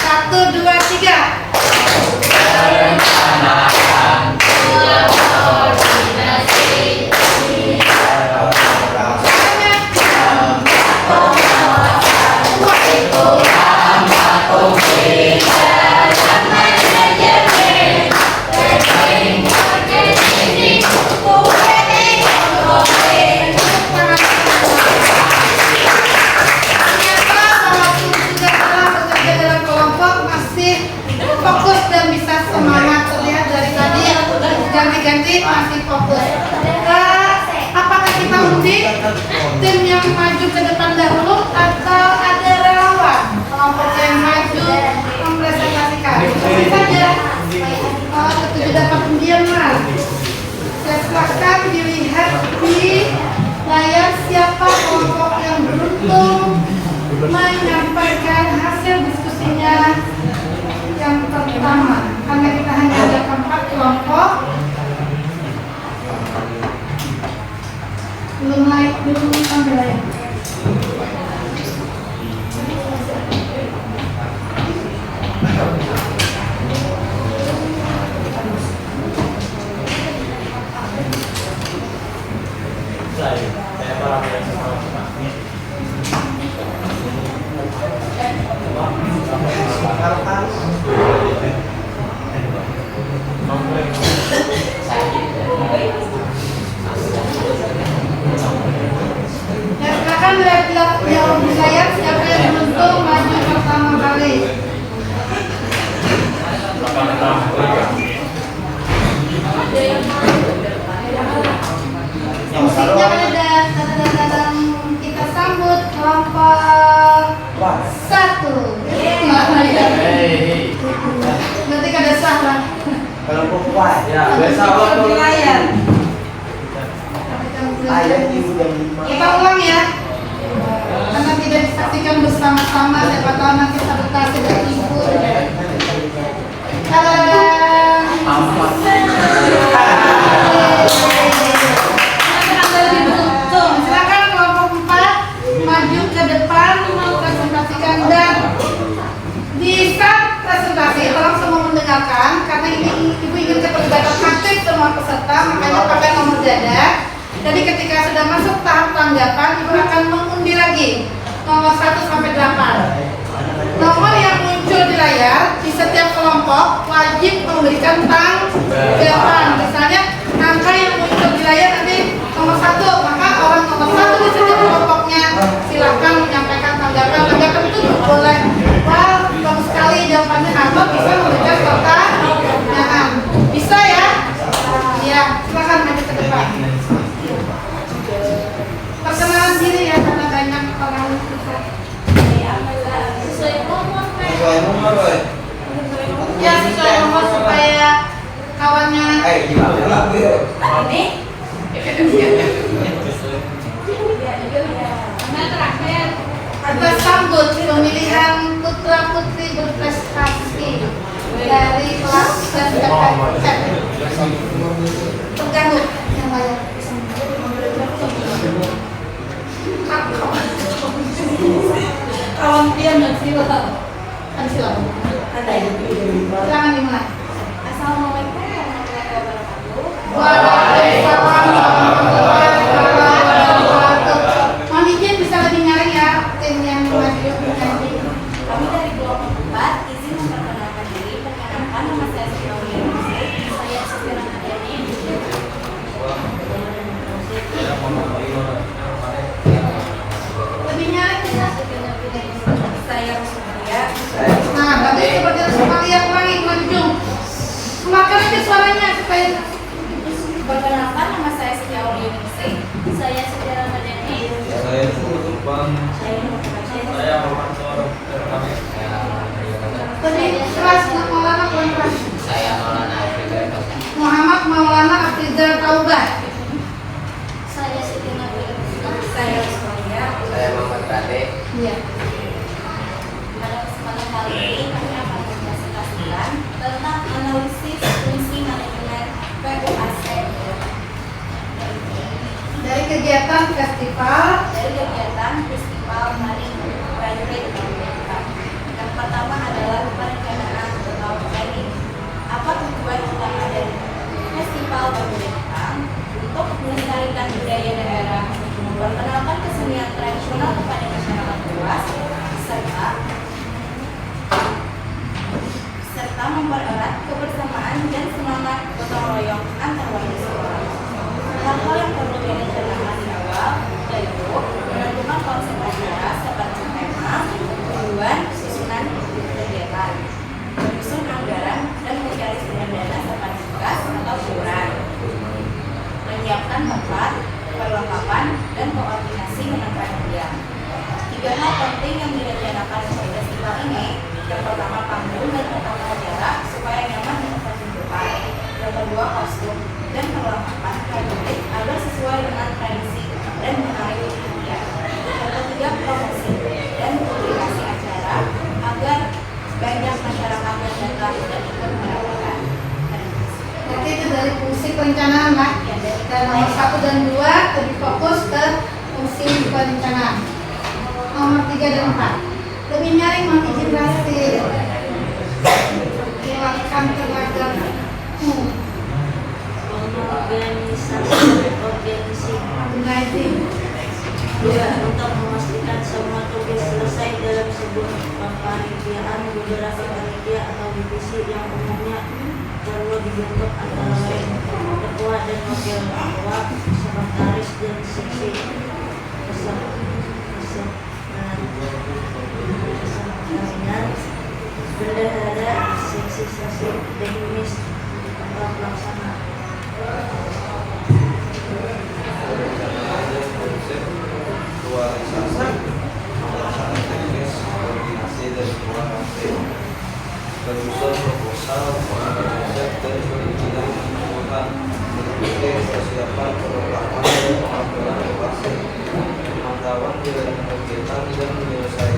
1, 2, 3. Perencanaan, 2 koordinasi, 3 Suaranya. itulah 4 fungsi dalam manajemen: planning, organizing, evaluating, controlling. Ternyata walaupun sudah telah bekerja dalam kelompok masih fokus dan bisa semangat. Terlihat dari tadi ganti-ganti masih fokus. Apakah kita undi tim yang maju ke depan dahulu atau ada relawan kelompok yang maju mempresentasikan? Bisa saja. Ketujuh dapat undian mas. Saya silakan dilihat di layar siapa kelompok yang beruntung menyampaikan hasil diskusinya yang pertama. Karena kita hanya ada 4 kelompok, belum ambil layar. Ya, silakan lihat yang di layar siapa yang beruntung maju pertama kali. Musiknya ada, kita sambut kelompok 1. Nanti kada salah. Kelompok kuat. Ya, Di layar. ayat ibu yang 5. Kita ulang ya, karena tidak saksikan bersama-sama, siapa tahu nanti satu tas sudah ibu. Silakan kelompok 4 maju ke depan mempresentasikan dan di saat presentasi tolong semua mendengarkan karena ini ibu ingin keterlibatan aktif semua peserta, makanya pakai nomor jadah. Jadi ketika sudah masuk tahap tanggapan, ibu akan mengundi lagi nomor 1 sampai 8. Nomor yang muncul di layar di setiap kelompok wajib memberikan tanggapan. Misalnya angka yang muncul di layar nanti nomor 1, maka orang nomor 1 di setiap kelompoknya silakan menyampaikan tanggapan. Tanggapan itu boleh, wah bagus sekali jawabannya, atau bisa memberikan pertanyaan. Bisa ya? Iya, silakan maju ke depan. Perkenalan diri ya karena banyak orang kita. Ya sesuai nomor supaya kawannya. Kita sambut pemilihan putra putri berprestasi dari kelas terganggu yang banyak. Kawan dia silakan. Silakan dimulai. Assalamualaikum warahmatullahi wabarakatuh. Waalaikumsalam warahmatullahi wabarakatuh. Mohon izin bisa lebih nyaring ya tim yang maju nanti. Kami dari kelompok 4 izin memperkenalkan diri. Perkenalkan nama saya Siti Aulia. Saya Siti Ramadhani. Lebih nyaring bisa. Saya Rusmaria. Nah, bagus seperti Rusmaria ulangi maju. Semakin aja suaranya supaya. Perkenalkan nama saya Siti Aulia. Saya Siti Ramadhani. Saya Tumpang. Saya Tadi kelas Maulana kelas. Saya Maulana Afrika. Muhammad Maulana Afrizal Taubah. Saya Siti Nabila. Saya Rusmaria. Saya Muhammad Rade. Iya. Pada kesempatan kali ini kami akan mempresentasikan tentang analisis fungsi manajemen PUAC Dari kegiatan festival. dari kegiatan Festival Maring Prajurit Merdeka. Yang pertama adalah perencanaan atau planning. Apa tujuan utama dari Festival Merdeka? Untuk melestarikan budaya daerah, memperkenalkan kesenian tradisional kepada masyarakat luas, serta mempererat kebersamaan dan semangat gotong royong antar warga sekolah. Hal-hal yang perlu direncanakan di awal yaitu menentukan konsep acara seperti tema, tujuan, susunan kegiatan, menyusun anggaran dan mencari sumber dana seperti kas atau iuran, menyiapkan tempat, perlengkapan, dan koordinasi dengan panitia. 3 hal penting yang direncanakan untuk festival ini. Yang pertama panggung dan tempat acara supaya nyaman untuk pertunjukan. Yang kedua kostum dan perlengkapan prajurit agar sesuai dengan tradisi dan menarik perhatian. Yang ketiga promosi dan publikasi acara agar banyak masyarakat yang datang dan ikut merayakan. Nanti itu dari fungsi perencanaan lah. Dan nomor 1 dan 2 lebih fokus ke fungsi perencanaan. Nomor 3 dan 4 lebih nyaring mohon izin hasil. Silakan tenaga. Organisasi ya, untuk memastikan semua tugas selesai dalam sebuah kepanitiaan. Beberapa panitia atau divisi yang umumnya perlu dibentuk antara lain ketua dan wakil ketua, sekretaris dan seksi bendahara, seksi teknis atau pelaksana. Menyusun proposal, konsep dan perizinan pembuatan, berbagai persiapan perlengkapan dan pengambilan lokasi, pemantauan jalannya kegiatan dan menyelesaikan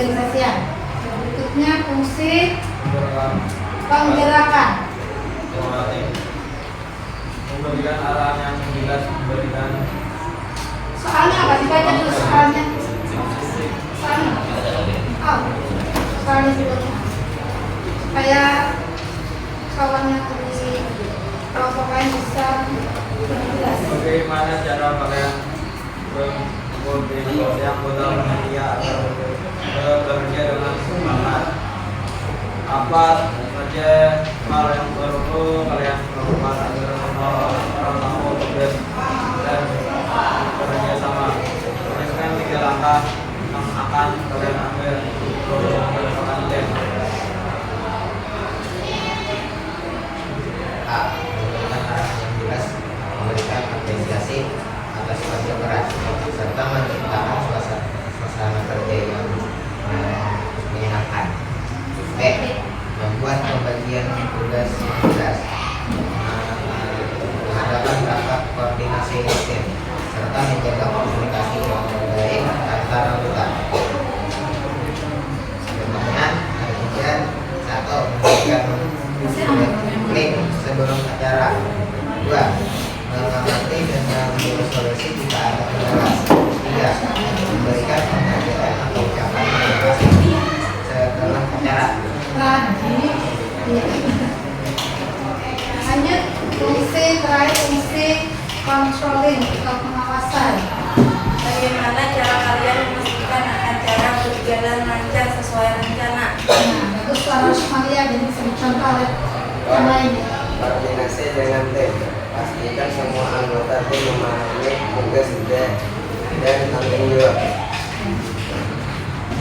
pengorganisasian. Berikutnya fungsi penggerakan. Memberikan arahan yang jelas, memberikan Soalnya apa? Dibaca dulu soalnya. Soalnya. Oh, soalnya sebelumnya. Supaya kawannya lebih kelompoknya bisa jelas. bagaimana cara kalian berkoordinasi anggota panitia agar bekerja dengan semangat. Apa saja hal yang perlu kalian lakukan agar semua orang tahu tugas dan bekerja sama. Tuliskan 3 langkah yang akan kalian ambil untuk melakukan tim. A. Memberikan arahan yang jelas, memberikan apresiasi atas kerja keras, serta menciptakan suasana kerja yang menyenangkan. B. Membuat pembagian tugas yang jelas, mengadakan rapat koordinasi rutin, serta menjaga komunikasi yang baik antar anggota. Pertanyaan ketiga, 1. Memberikan link sebelum acara. 2. Mengamati dan membuat solusi jika ada kendala. 3. Memberikan penghargaan atau ucapan terima kasih setelah acara. Lanjut fungsi terakhir, fungsi controlling atau pengawasan. Bagaimana cara kalian memastikan acara berjalan lancar sesuai rencana? Nah, bagus suara Maria jadi bisa dicontoh oleh yang lainnya. Koordinasi dengan tim. Pastikan semua anggota tim memahami tugas dan tanggung jawab.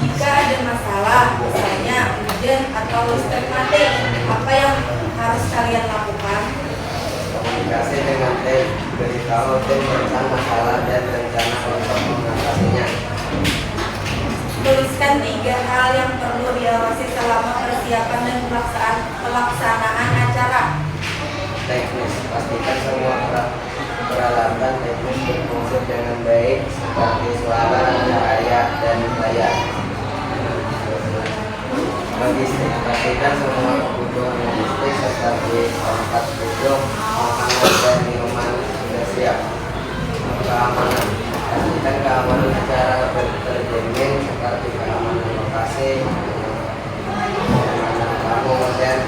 Jika ada masalah, misalnya hujan atau listrik mati, apa yang harus kalian lakukan? Komunikasi dengan tim, beritahu tim tentang masalah dan rencana untuk mengatasinya. Tuliskan 3 hal yang perlu diawasi selama persiapan dan pelaksanaan acara. Teknis, pastikan semua peralatan teknis berfungsi dengan baik seperti suara, cahaya, dan layar. Logistik, pastikan semua kebutuhan logistik seperti tempat duduk, makanan, dan minuman sudah siap. Keamanan, pastikan keamanan acara terjamin seperti keamanan lokasi, keamanan tamu, dan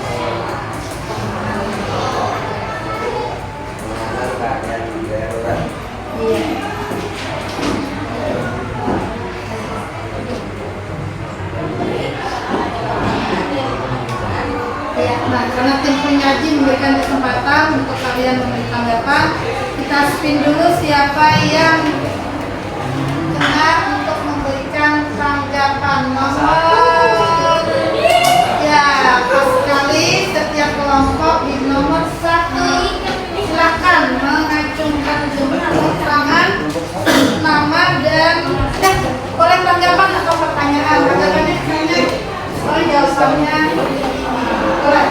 penanganan keadaan darurat. Iya. Ya, nah karena tim penyaji memberikan kesempatan untuk kalian memberi tanggapan, kita spin dulu siapa yang kena untuk memberikan tanggapan. Nomor ya, pas sekali setiap kelompok di nomor 1. Silakan mengacungkan jempol tangan, nama dan boleh tanggapan atau pertanyaan. Tanggapannya misalnya, oh jawabannya boleh.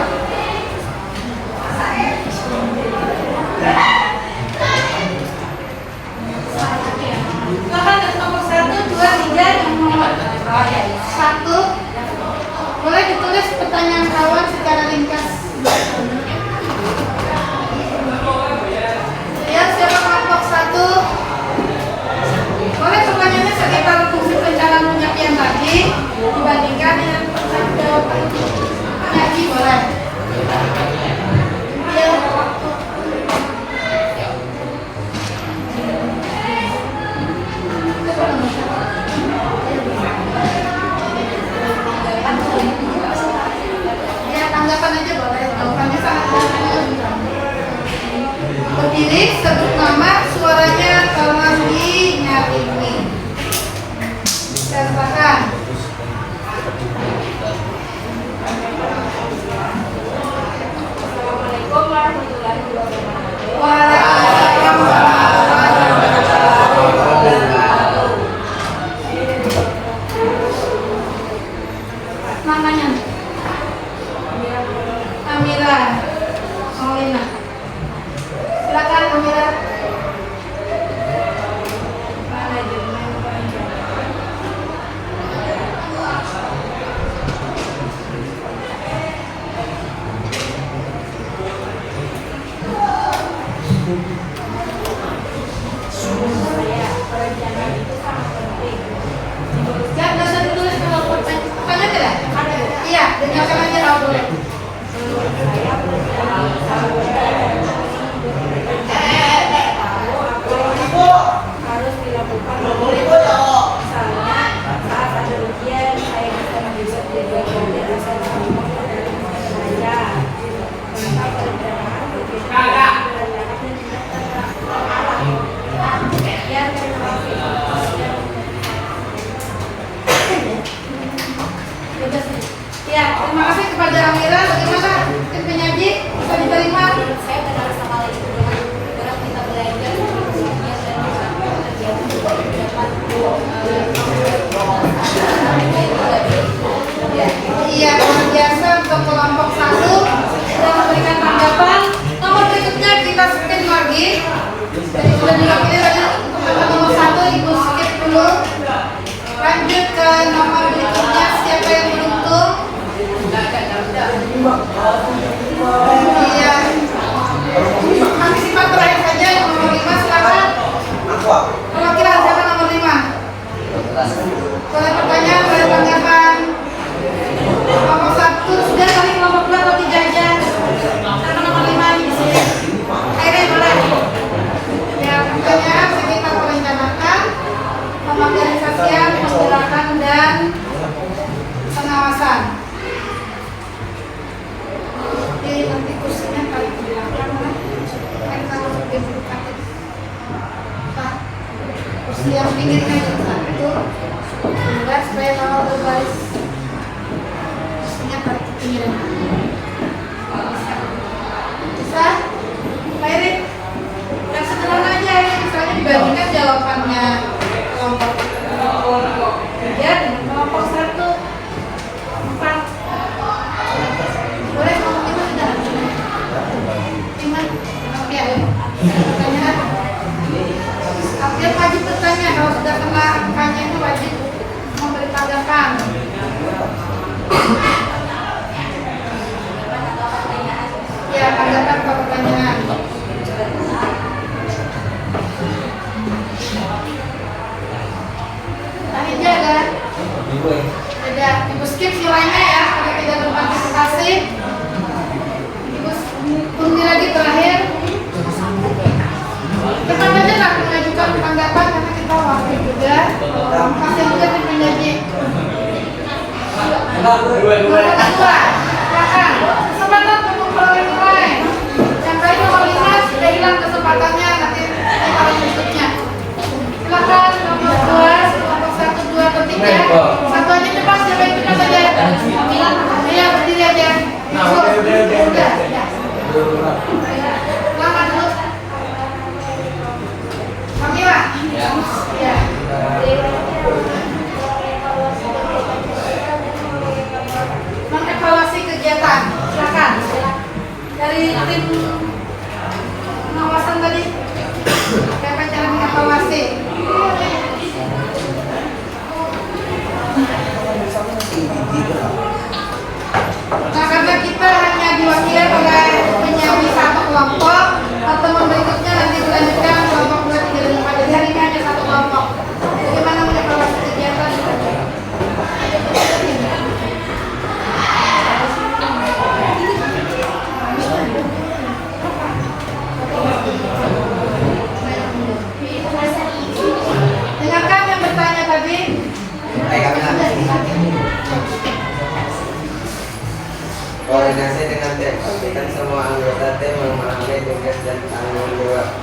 Perwakilan siapa nomor 5? Boleh pertanyaan, boleh tanggapan. Kelompok 1 sudah kali, kelompok 2 atau 3 aja? Siapa nomor 5 di sini? Akhirnya boleh. Ya, pertanyaan sekitar perencanaan, pengorganisasian, penggerakan dan pengawasan. Jadi nanti kursinya kali ke belakang lah. Kan kalau sudah buka kursi yang pinggirnya yang satu, enggak supaya kalau berbaris kursinya kali ke pinggiran. Bisa? Pak Erik? Yang sederhana aja ya, misalnya dibandingkan jawabannya kelompok 3 dengan kelompok 1 4. Boleh ngomong itu sudah? 5? Oke ya. Pertanyaan? Akhir wajib bertanya, kalau sudah kena angkanya itu wajib memberi tanggapan. Ya, tanggapan atau pertanyaan. Tadi ada? Ada. Ibu skip nilainya ya, karena tidak berpartisipasi. Ibu undi lagi terakhir. Cepat aja lah mengajukan tanggapan karena kita waktu juga. Kasih juga di penjanji. Nomor 2, silakan. Kesempatan untuk peroleh nilai. Yang tadi nomor 5 sudah hilang kesempatannya, nanti kita berikutnya. Silakan nomor 2, kelompok 1, 2, atau 3. Satu aja cepat, siapa yang cepat aja? Iya, berdiri aja. Udah. Lama dulu. Kamila. Ya. Mengevaluasi kegiatan. Silakan. Dari tim pengawasan tadi. Siapa cara mengevaluasi? Nah, karena kita hanya diwakili oleh penyanyi satu kelompok, pertemuan berikutnya nanti dilanjutkan kelompok 2, 3, dan 4. Jadi hari ini hanya satu kelompok. Bagaimana mengevaluasi kegiatan? Dengarkan yang bertanya tadi. Koordinasi dengan tim, pastikan semua anggota tim memahami tugas dan tanggung jawab.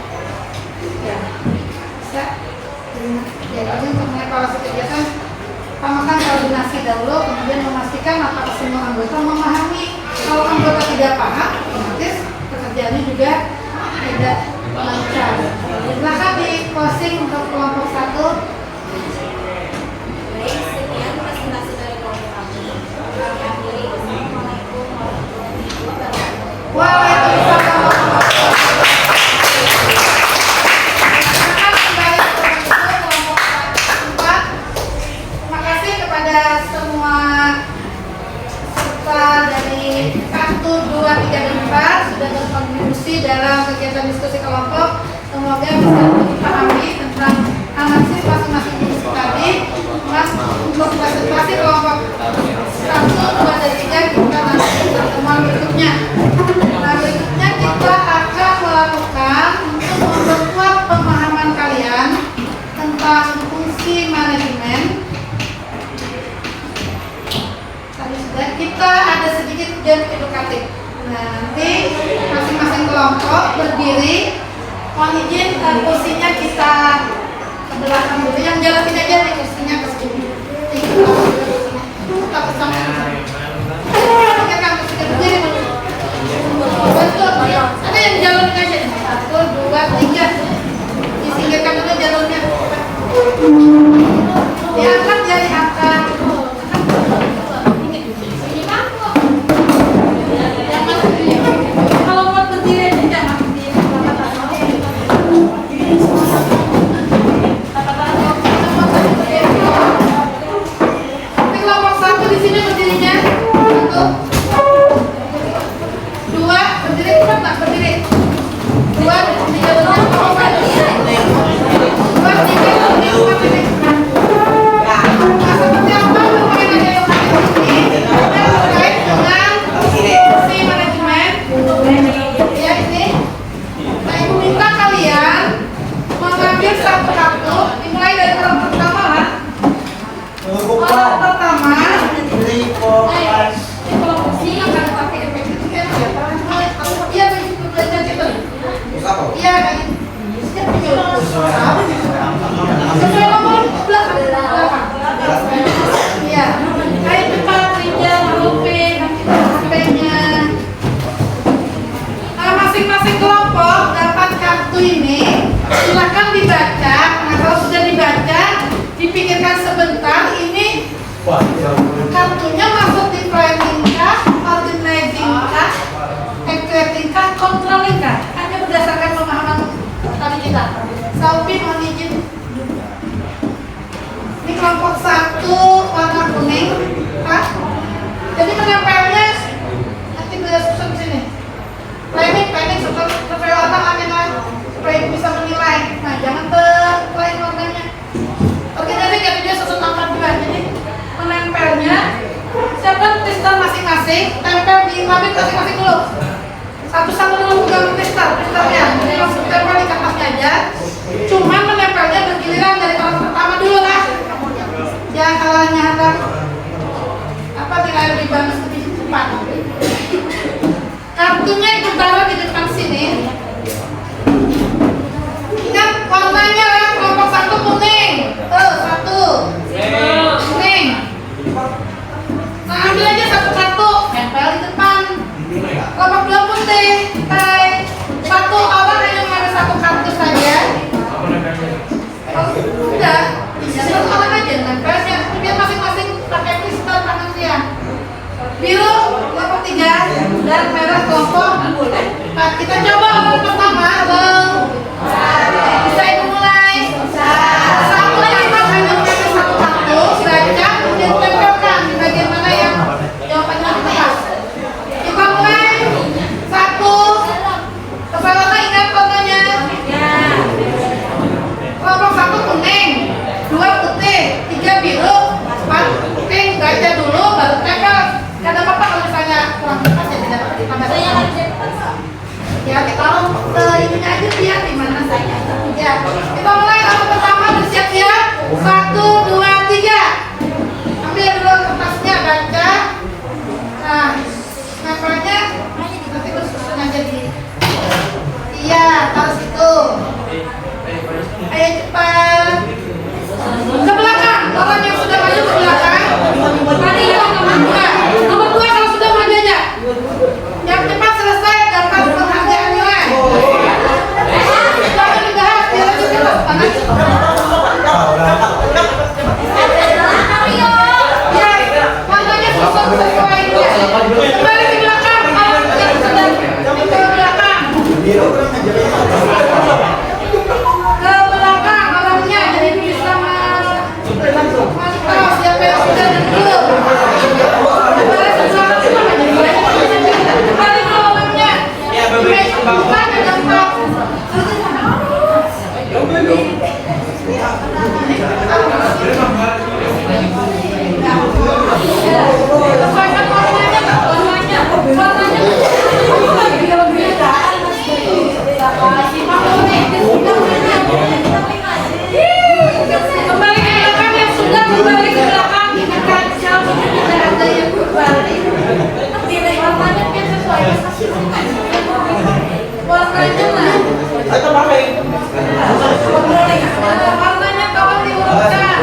Ya, bisa. Jadi untuk mengevaluasi kegiatan, utamakan koordinasi dahulu, kemudian memastikan apakah semua anggota memahami. Kalau anggota tidak paham, otomatis pekerjaannya juga tidak lancar. Silakan di closing untuk kelompok 1. Baik, sekian presentasi dari kelompok kami. Kami akhiri. Assalamualaikum warahmatullahi wabarakatuh. Waalaikumsalam warahmatullahi wabarakatuh. Silakan kembali ke kelompok 4. Terima kasih kepada semua peserta dari 1, 2, 3, dan 4 sudah berkontribusi dalam kegiatan diskusi kelompok. Semoga bisa dipahami tentang analisis masing-masing diskusi tadi. Mas, untuk presentasi kelompok 1, 2, dan 3 kita nanti pertemuan berikutnya. Nah, berikutnya kita akan melakukan untuk memperkuat pemahaman kalian tentang fungsi manajemen. Tadi sudah kita ada sedikit game edukatif. Nah, nanti masing-masing kelompok berdiri. Mohon izin kursinya kita ke belakang dulu. Yang jalanin aja nih kursinya ke sini. Kita ke sana. Kita kursi berdiri dulu. Betul. Ada yang jalanin aja. 1, 2, 3. Disingkirkan dulu jalurnya. Diangkat ya, diangkat. Kalau mau berdiri aja jangan berdiri. Kelompok 1 di sini berdirinya. 1, 2, berdiri cepat tak berdiri. 2, 3, 4, 5, 6, 7, 8, 9, 10. satu kartu, dimulai dari orang pertama lah. Orang pertama, ini akan pakai efek itu kan ya, iya begitu belajar gitu. Iya kayak gitu. Sesuai nomor belakang. Iya, kayak cepat, Rijal, Rupi, nanti HP-nya. Masing-masing kelompok dapat kartu ini, silakan dibaca. Nah kalau sudah dibaca, dipikirkan sebentar. Ini kartunya masuk di planning kah, organizing kah, activating kah, controlling kah? Hanya berdasarkan pemahaman tadi kita. Saufi mohon izin. Ini kelompok 1 warna kuning, Pak. Jadi menempelnya nanti beliau susun sini. Planning sesuai warna amin supaya ibu bisa menilai. Nah jangan terlain warnanya. Oke jadi kita juga susun nomor 2. Jadi menempelnya siapa pistol masing-masing, tempel di labik masing-masing dulu. Satu-satu dulu pegang pistolnya. Jadi langsung tempel di kertasnya aja. Cuman menempelnya bergiliran dari orang pertama dulu lah. Ya kalau nyata apa nilai lebih bagus lebih cepat. Kartunya itu taruh di depan sini. Ingat warnanya ya, kelompok 1 kuning. Tuh 1 kuning. Nah ambil aja satu-satu, tempel di depan. Kelompok 2 putih. Baik. Satu orang hanya mengambil satu kartu saja. Kalau sudah, satu orang aja nempelnya. Biar masing-masing pakai pistol tangan dia. Biru kelompok 3 dan merah kelompok. Nah, kita coba orang pertama. Bisa ibu mulai. Satu lagi mas hanya mengambil satu kartu, baca kemudian tempelkan di bagian mana yang jawabannya tepat. Kita mulai. 1. Kesalahnya ingat warnanya. Kelompok 1 kuning, 2 putih, 3 biru, 4 pink. Baca dulu baru tempel. Gak ada apa-apa kalau misalnya kurang tepat ya tidak perlu ditambah. Ya kalau ininya aja lihat di mana saya. Ya kita mulai orang pertama bersiap-siap. 1, 2, 3. Ambil dulu kertasnya baca. Nah namanya nanti bersusun aja di. Iya taruh situ. Ayo cepat. Ke belakang. Orang yang sudah maju ke belakang. Tadi nomor 2 kalau sudah maju aja. Yang cepat selesai dapat penghargaan nilai. Jangan dibahas, biar aja kita panas. Ya, warnanya susun sesuai dia. Kembali ke belakang. Kalau yang sudah ke belakang. Ke belakang orangnya jadi bisa mantau siapa yang sudah dan belum. Kembali ke orangnya. Bukan ada 4. Sesuaikan warnanya, warnanya. Kembali ke belakang yang sudah kembali ke belakang. Kita kaca tidak ada yang berbalik. Warnanya kan sesuai. Warnanya lah. Warnanya tolong diurutkan.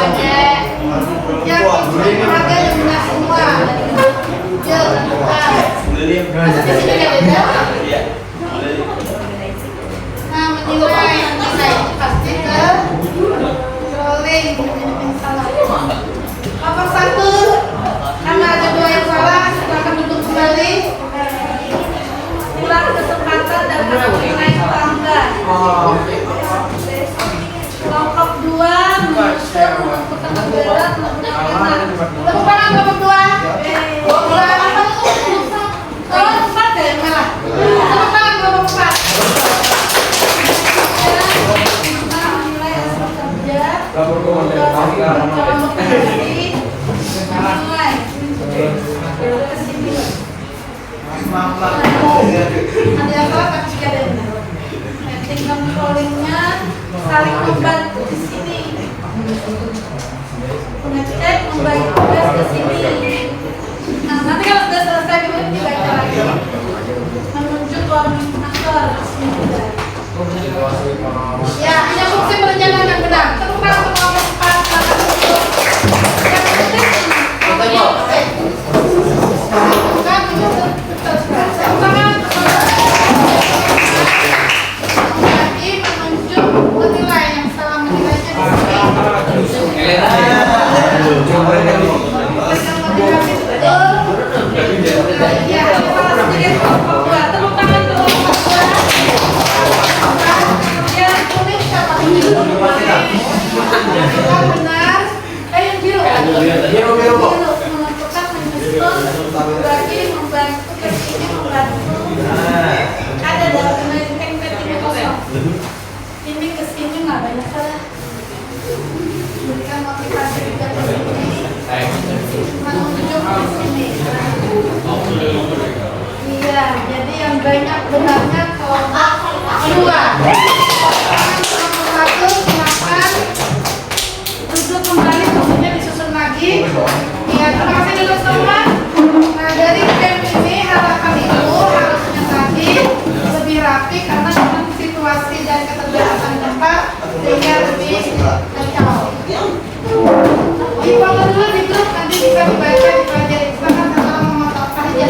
adek. Yang olahraga yang benar semua. Masa di sini gak beda? Nah, menilai pasti ke rolling. Salah. Nomor 1, karena ada 2 yang salah, silakan duduk kembali. Ulang kesempatan dan naik tangga. Kelompok 2 menyusun menentukan berat, menentukan berat. Tepuk tangan kelompok 2. Kelompok 4 deh malah. Tepuk tangan kelompok 4. Ada yang salah tapi juga ada yang benar. Setting controllingnya saling membantu di sini. Ngecek membagi tugas ke sini. Nah, nanti kalau sudah selesai dulu dibaca lagi. Menunjuk koordinator di sini juga. Ya, hanya fungsi perencanaan yang benar. Tepuk tangan untuk kelompok 4. Yang penting lagi menunjuk menilai yang salah menilainya di sini. Ya, sedikit kelompok 2. Tepuk tangan untuk kelompok 2. Yang kuning siapa? Yang benar. Yang biru kan? Biru. Menentukan menyusun bagi membantu ke sini membantu. Ada dalam ini kosong. Ini ke sini nggak banyak salah. Berikan motivasi juga ke sini. Menunjuk ke sini. Iya, jadi yang banyak benarnya kelompok 2. Kelompok 1 silakan duduk kembali, kemudian disusun lagi. Ya, terima kasih dulu semua. Nah, dari game ini harapan itu harusnya tadi lebih rapi karena memang situasi dan keterbatasan tempat sehingga lebih terjangkau. Difollow dulu di grup, nanti bisa dibaca, dipelajari. Silakan setelah memotong aja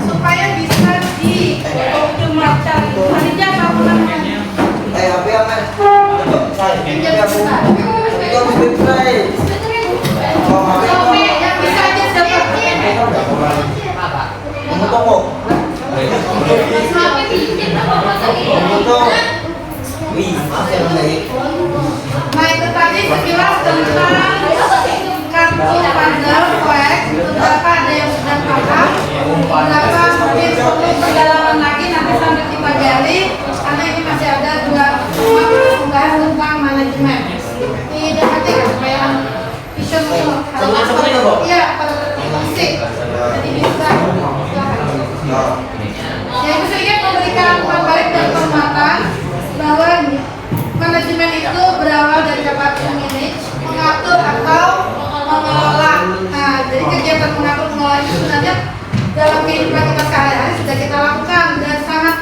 supaya bisa dibaca. Adija apa namanya? HP apa? Pinjam sebentar. Itu harus di-try. Yang bisa aja dapat. Tunggu. Wih, masih lagi. Nah, itu tadi sekilas tentang kartu tanda flex. Beberapa ada yang sudah paham, beberapa mungkin perlu pendalaman lagi nanti sambil dipelajari karena ini masih ada 2 unggahan tentang manajemen. Tidak hati kan supaya vision iya pada fungsi. Jadi bisa. Ya, itu sedikit memberikan balik dan penguatan bahwa manajemen itu berawal dari kata manage, mengatur atau mengelola. Nah, jadi kegiatan mengatur mengelola itu sebenarnya dalam kehidupan kita sehari-hari sudah kita lakukan dan sangat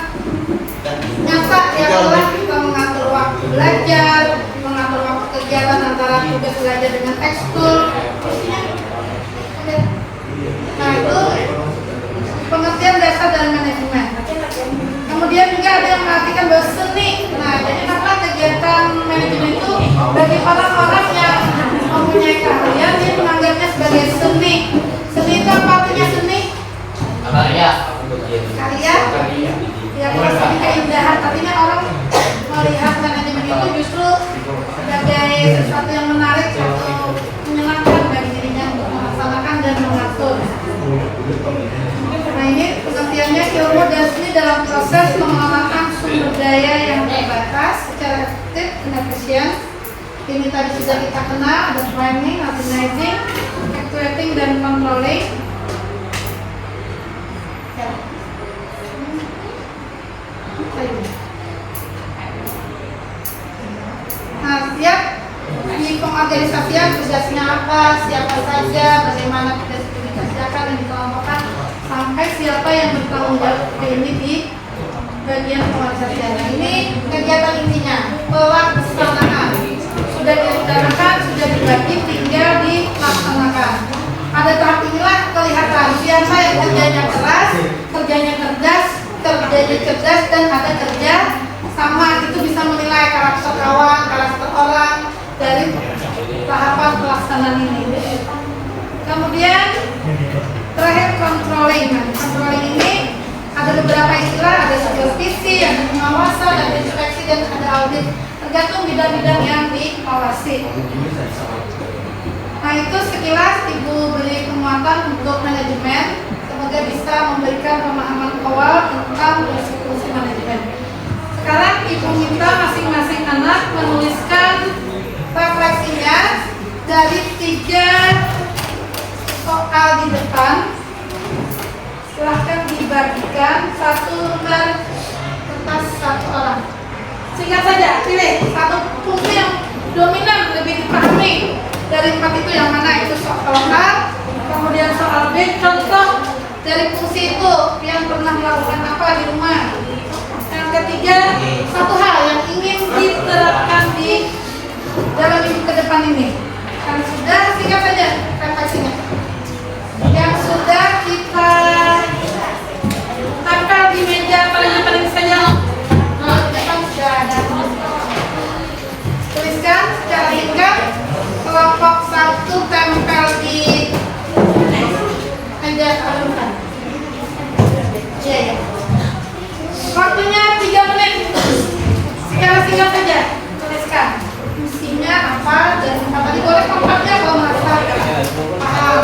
nyata ya, adalah kita mengatur waktu belajar, mengatur waktu kegiatan antara tugas belajar dengan ekskul. Nah, itu pengertian dasar dari manajemen. Kemudian juga ada yang mengartikan bahwa seni. Nah, jadi apa kegiatan manajemen itu bagi orang-orang yang mempunyai keahlian dia menganggapnya sebagai seni. Seni itu apa artinya seni? Karya. Ya, bukan seni keindahan. Artinya orang melihat manajemen itu justru sebagai sesuatu yang menarik atau menyenangkan bagi dirinya untuk melaksanakan dan mengatur. Nah, ini pengertiannya ilmu dan seni dalam proses pengelolaan sumber daya yang terbatas secara efektif dan efisien. Ini tadi sudah kita kenal, ada planning, organizing, actuating, dan controlling. Ya. Nah, siap di pengorganisasian tugasnya apa, siapa saja, bagaimana tugas itu dikerjakan dan dikelompokkan, sampai siapa yang bertanggung jawab ini di bagian pengorganisasian. Ini kegiatan intinya. kerja cerdas dan ada kerja sama. Itu bisa menilai karakter kawan, karakter orang dari tahapan pelaksanaan ini. Kemudian terakhir controlling. Nah, controlling ini ada beberapa istilah, ada supervisi, ada pengawasan, ada inspeksi, dan ada audit, tergantung bidang-bidang yang diawasi. Nah, itu sekilas Ibu beri penguatan untuk manajemen, semoga bisa memberikan pemahaman awal tentang fungsi manajemen. Sekarang Ibu minta masing-masing anak menuliskan refleksinya dari 3 soal di depan. Silahkan dibagikan 1 lembar kertas 1 orang. Singkat saja, pilih satu fungsi yang dominan lebih dipahami dari 4 itu, yang mana itu soal A, kemudian soal B, contoh dari fungsi itu yang pernah melakukan apa di rumah. Yang ketiga, satu hal yang ingin diterapkan di dalam hidup ke depan ini. Yang sudah, singkat saja refleksinya. Yang sudah kita tempel di meja paling saja. Nah, di depan sudah ada. Tuliskan secara singkat. Kelompok 1 tempel di meja paling. Iya. Waktunya 3 menit. Secara singkat saja. Tuliskan fungsinya apa dan tadi boleh kompaknya kalau merasa paham.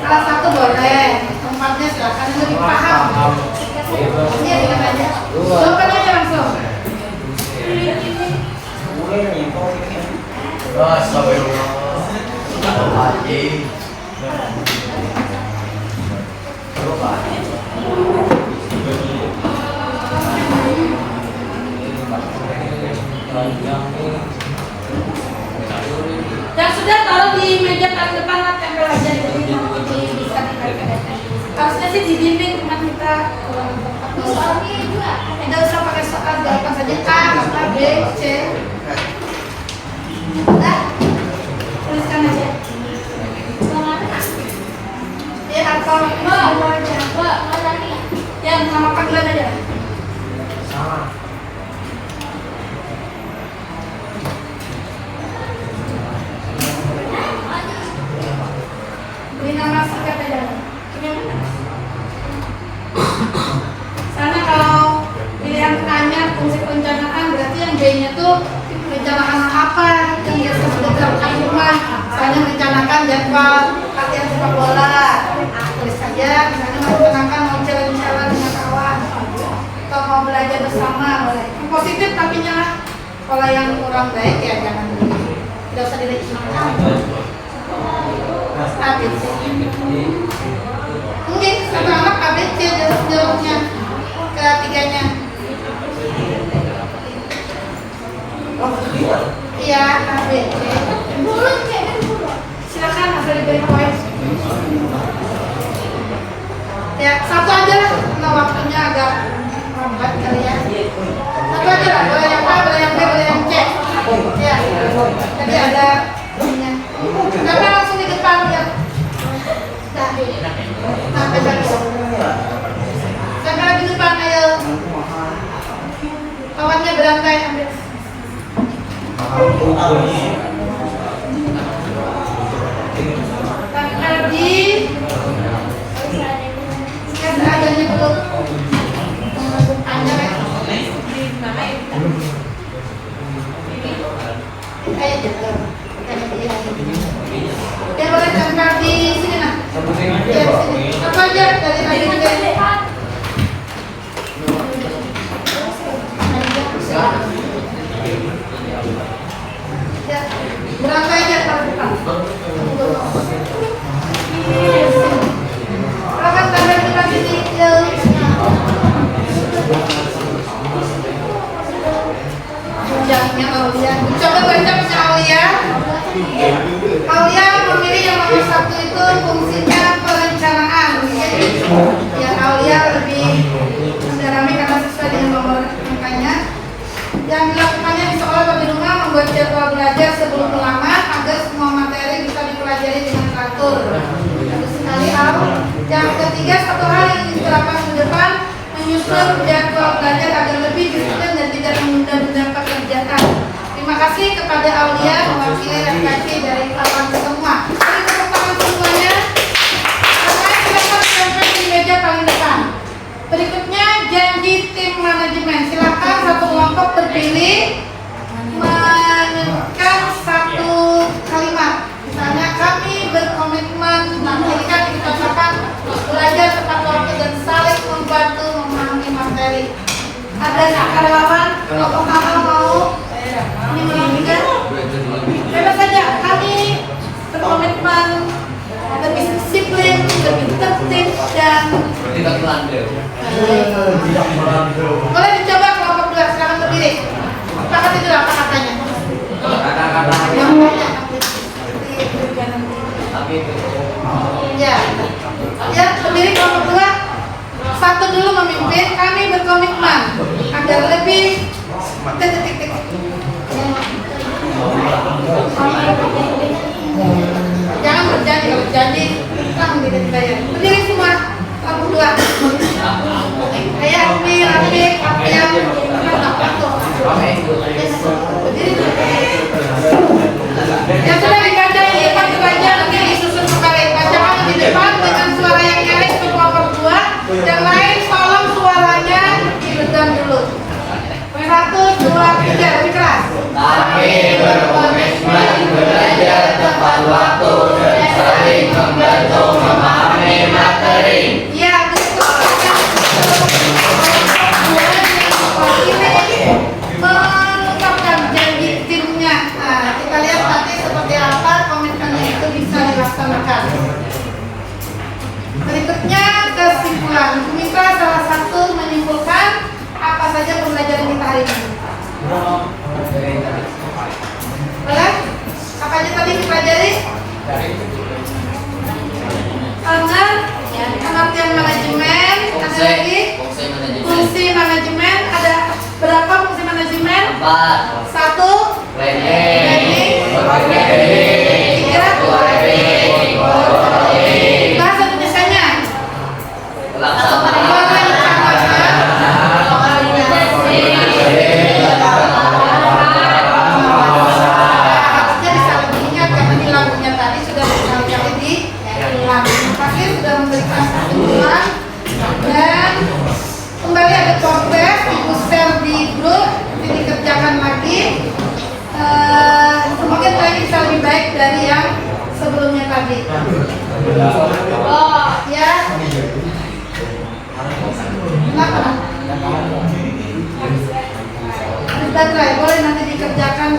Salah satu boleh, tempatnya silakan lebih paham. Ini dengan aja. Jawaban aja langsung. Yang sudah taruh di meja paling depan lah, tempel aja di sini, bisa dipakai. Harusnya sih dibimbing teman kita. Soalnya juga tidak usah pakai soal, jawaban saja A, B, C. Nah, tuliskan aja. Ya, atau yang nama panggilan aja. Sama. Beri nama singkat aja. Soalnya kalau pilihan A-nya fungsi perencanaan, berarti yang B-nya tuh perencanaan apa yang biasa sudah dilakukan di rumah. Misalnya merencanakan jadwal latihan sepak bola, tulis saja. Misalnya merencanakan mau jalan-jalan dengan kawan atau mau belajar bersama, boleh. Yang positif tapi nya kalau yang kurang baik ya jangan, tidak usah dilecehkan. ABC. Mungkin satu anak ABC jawabnya ketiganya. Iya, ABC. Silakan asal diberi poin. Ya, satu aja lah, karena waktunya agak lambat kali ya. Satu aja lah, boleh yang A, boleh yang B, boleh yang C. Ya, jadi ada ininya. Karena langsung di depan ya. Sampai di depan, ayo. Kawannya berantai, ambil. Tempel di seadanya dulu. Ada ayo jatuh. Ya boleh tempel di sini nah. Ya, sini. Apa aja dari tadi juga. Ya, berapa aja kalau depan. Silakan tempel di bagian sini. Jangan Aulia. Coba baca punya Aulia. Aulia memilih yang nomor 1 itu fungsinya perencanaan. Yang Aulia lebih mendalami karena sesuai dengan nomor angkanya. Yang dilakukannya di sekolah atau di rumah membuat jadwal belajar sebelum melamar, menyusun jadwal belajar agar lebih disiplin dan tidak menunda-nunda pekerjaan. Terima kasih kepada Aulia mewakili redaksi dari kawan semua. Beri tepuk tangan semuanya. Silakan sampai di meja paling depan. Berikutnya janji tim manajemen. Silakan satu kelompok terpilih menyanyikan satu kalimat. Misalnya kami berkomitmen menjadikan kita akan belajar tepat waktu dan saling membantu memahami materi. Ada karyawan kelompok awal mau ini menunjukkan bebas saja. Kami berkomitmen lebih disiplin, lebih tertib dan boleh dicoba kelompok 2. Silakan berdiri. Pakat itu apa katanya? Ya, berdiri kelompok 2. Satu dulu memimpin. Kami berkomitmen agar lebih titik. Jangan berjanji, kalau berjanji langsung tidak dibayar. Berdiri semua kelompok 2. Ayah, Rafi, Apiam, berdiri. Yang sudah dibaca ini Pak dibaca, nanti disusun kembali. Bacakan di depan dengan suara yang nyaring ke kelompok 2. Yang lain tolong suaranya diredam dulu. 1, 2, 3, lebih keras. Kami berkomitmen belajar tepat waktu dan saling membantu memahami materi. Iya, betul. Mengungkapkan janji timnya. Nah, kita lihat nanti seperti apa komitmennya itu bisa dilaksanakan. Berikutnya kesimpulan. Mitra salah satu menyimpulkan apa saja pembelajaran kita hari ini. Boleh? Apa aja tadi dipelajari? Pengertian manajemen, ada lagi fungsi manajemen. Ada berapa fungsi manajemen? 1. Planning. 3. Bahasa Indonesianya. Sudah memberikan kesimpulan dan kembali ada progres ibu share di grup, nanti dikerjakan lagi. Semoga ini bisa lebih baik dari yang sebelumnya tadi. Ya. Kenapa? Baterai boleh nanti dikerjakan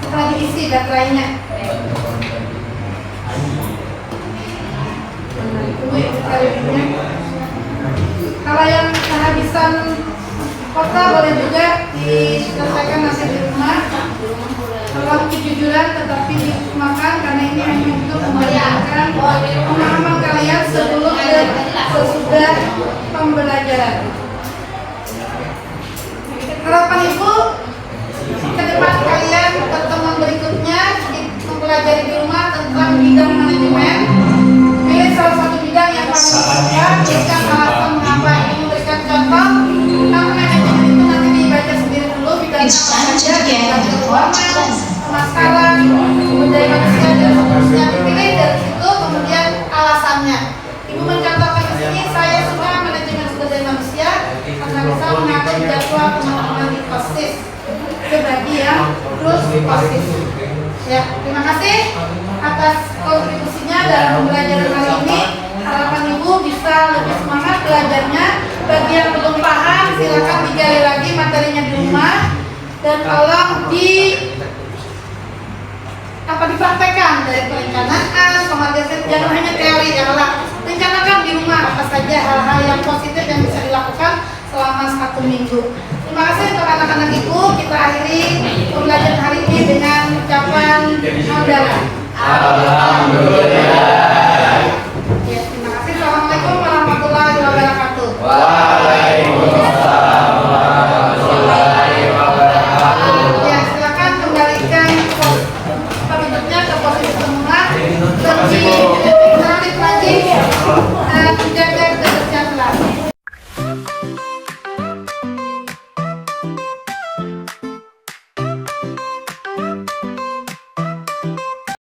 setelah diisi baterainya. Kalau yang kehabisan kota boleh juga diselesaikan nanti di rumah. Kalau kejujuran tetapi dimakan karena ini hanya untuk membayangkan pemahaman kalian sebelum dan sesudah pembelajaran. Harapan ibu ke depan kalian pertemuan berikutnya mempelajari di rumah tentang bidang manajemen. Pilih salah satu bidang yang paling suka, berikan alasan mengapa ingin memberikan contoh. Tentang manajemen itu nanti dibaca sendiri dulu bidang apa saja, bidang keuangan, pemasaran, sumber daya manusia dan seterusnya. Dipilih dari situ kemudian alasannya. Ibu mencontohkan di sini, saya suka manajemen sumber daya manusia karena bisa mengatur jadwal teman-teman di POSIS. Itu bagi yang terus di POSIS. Ya, terima kasih atas kontribusinya dalam pembelajaran hari ini. Harapan ibu bisa lebih semangat belajarnya. Bagi yang belum paham, silakan digali lagi materinya di rumah dan tolong dipraktekkan dari perencanaan, pengorganisasian, jangan hanya teori ya, rencanakan di rumah apa saja hal-hal yang positif yang bisa dilakukan selama 1 minggu. Terima kasih untuk anak-anak ibu. Kita akhiri pembelajaran hari ini dengan ucapan hamdalah. Alhamdulillah.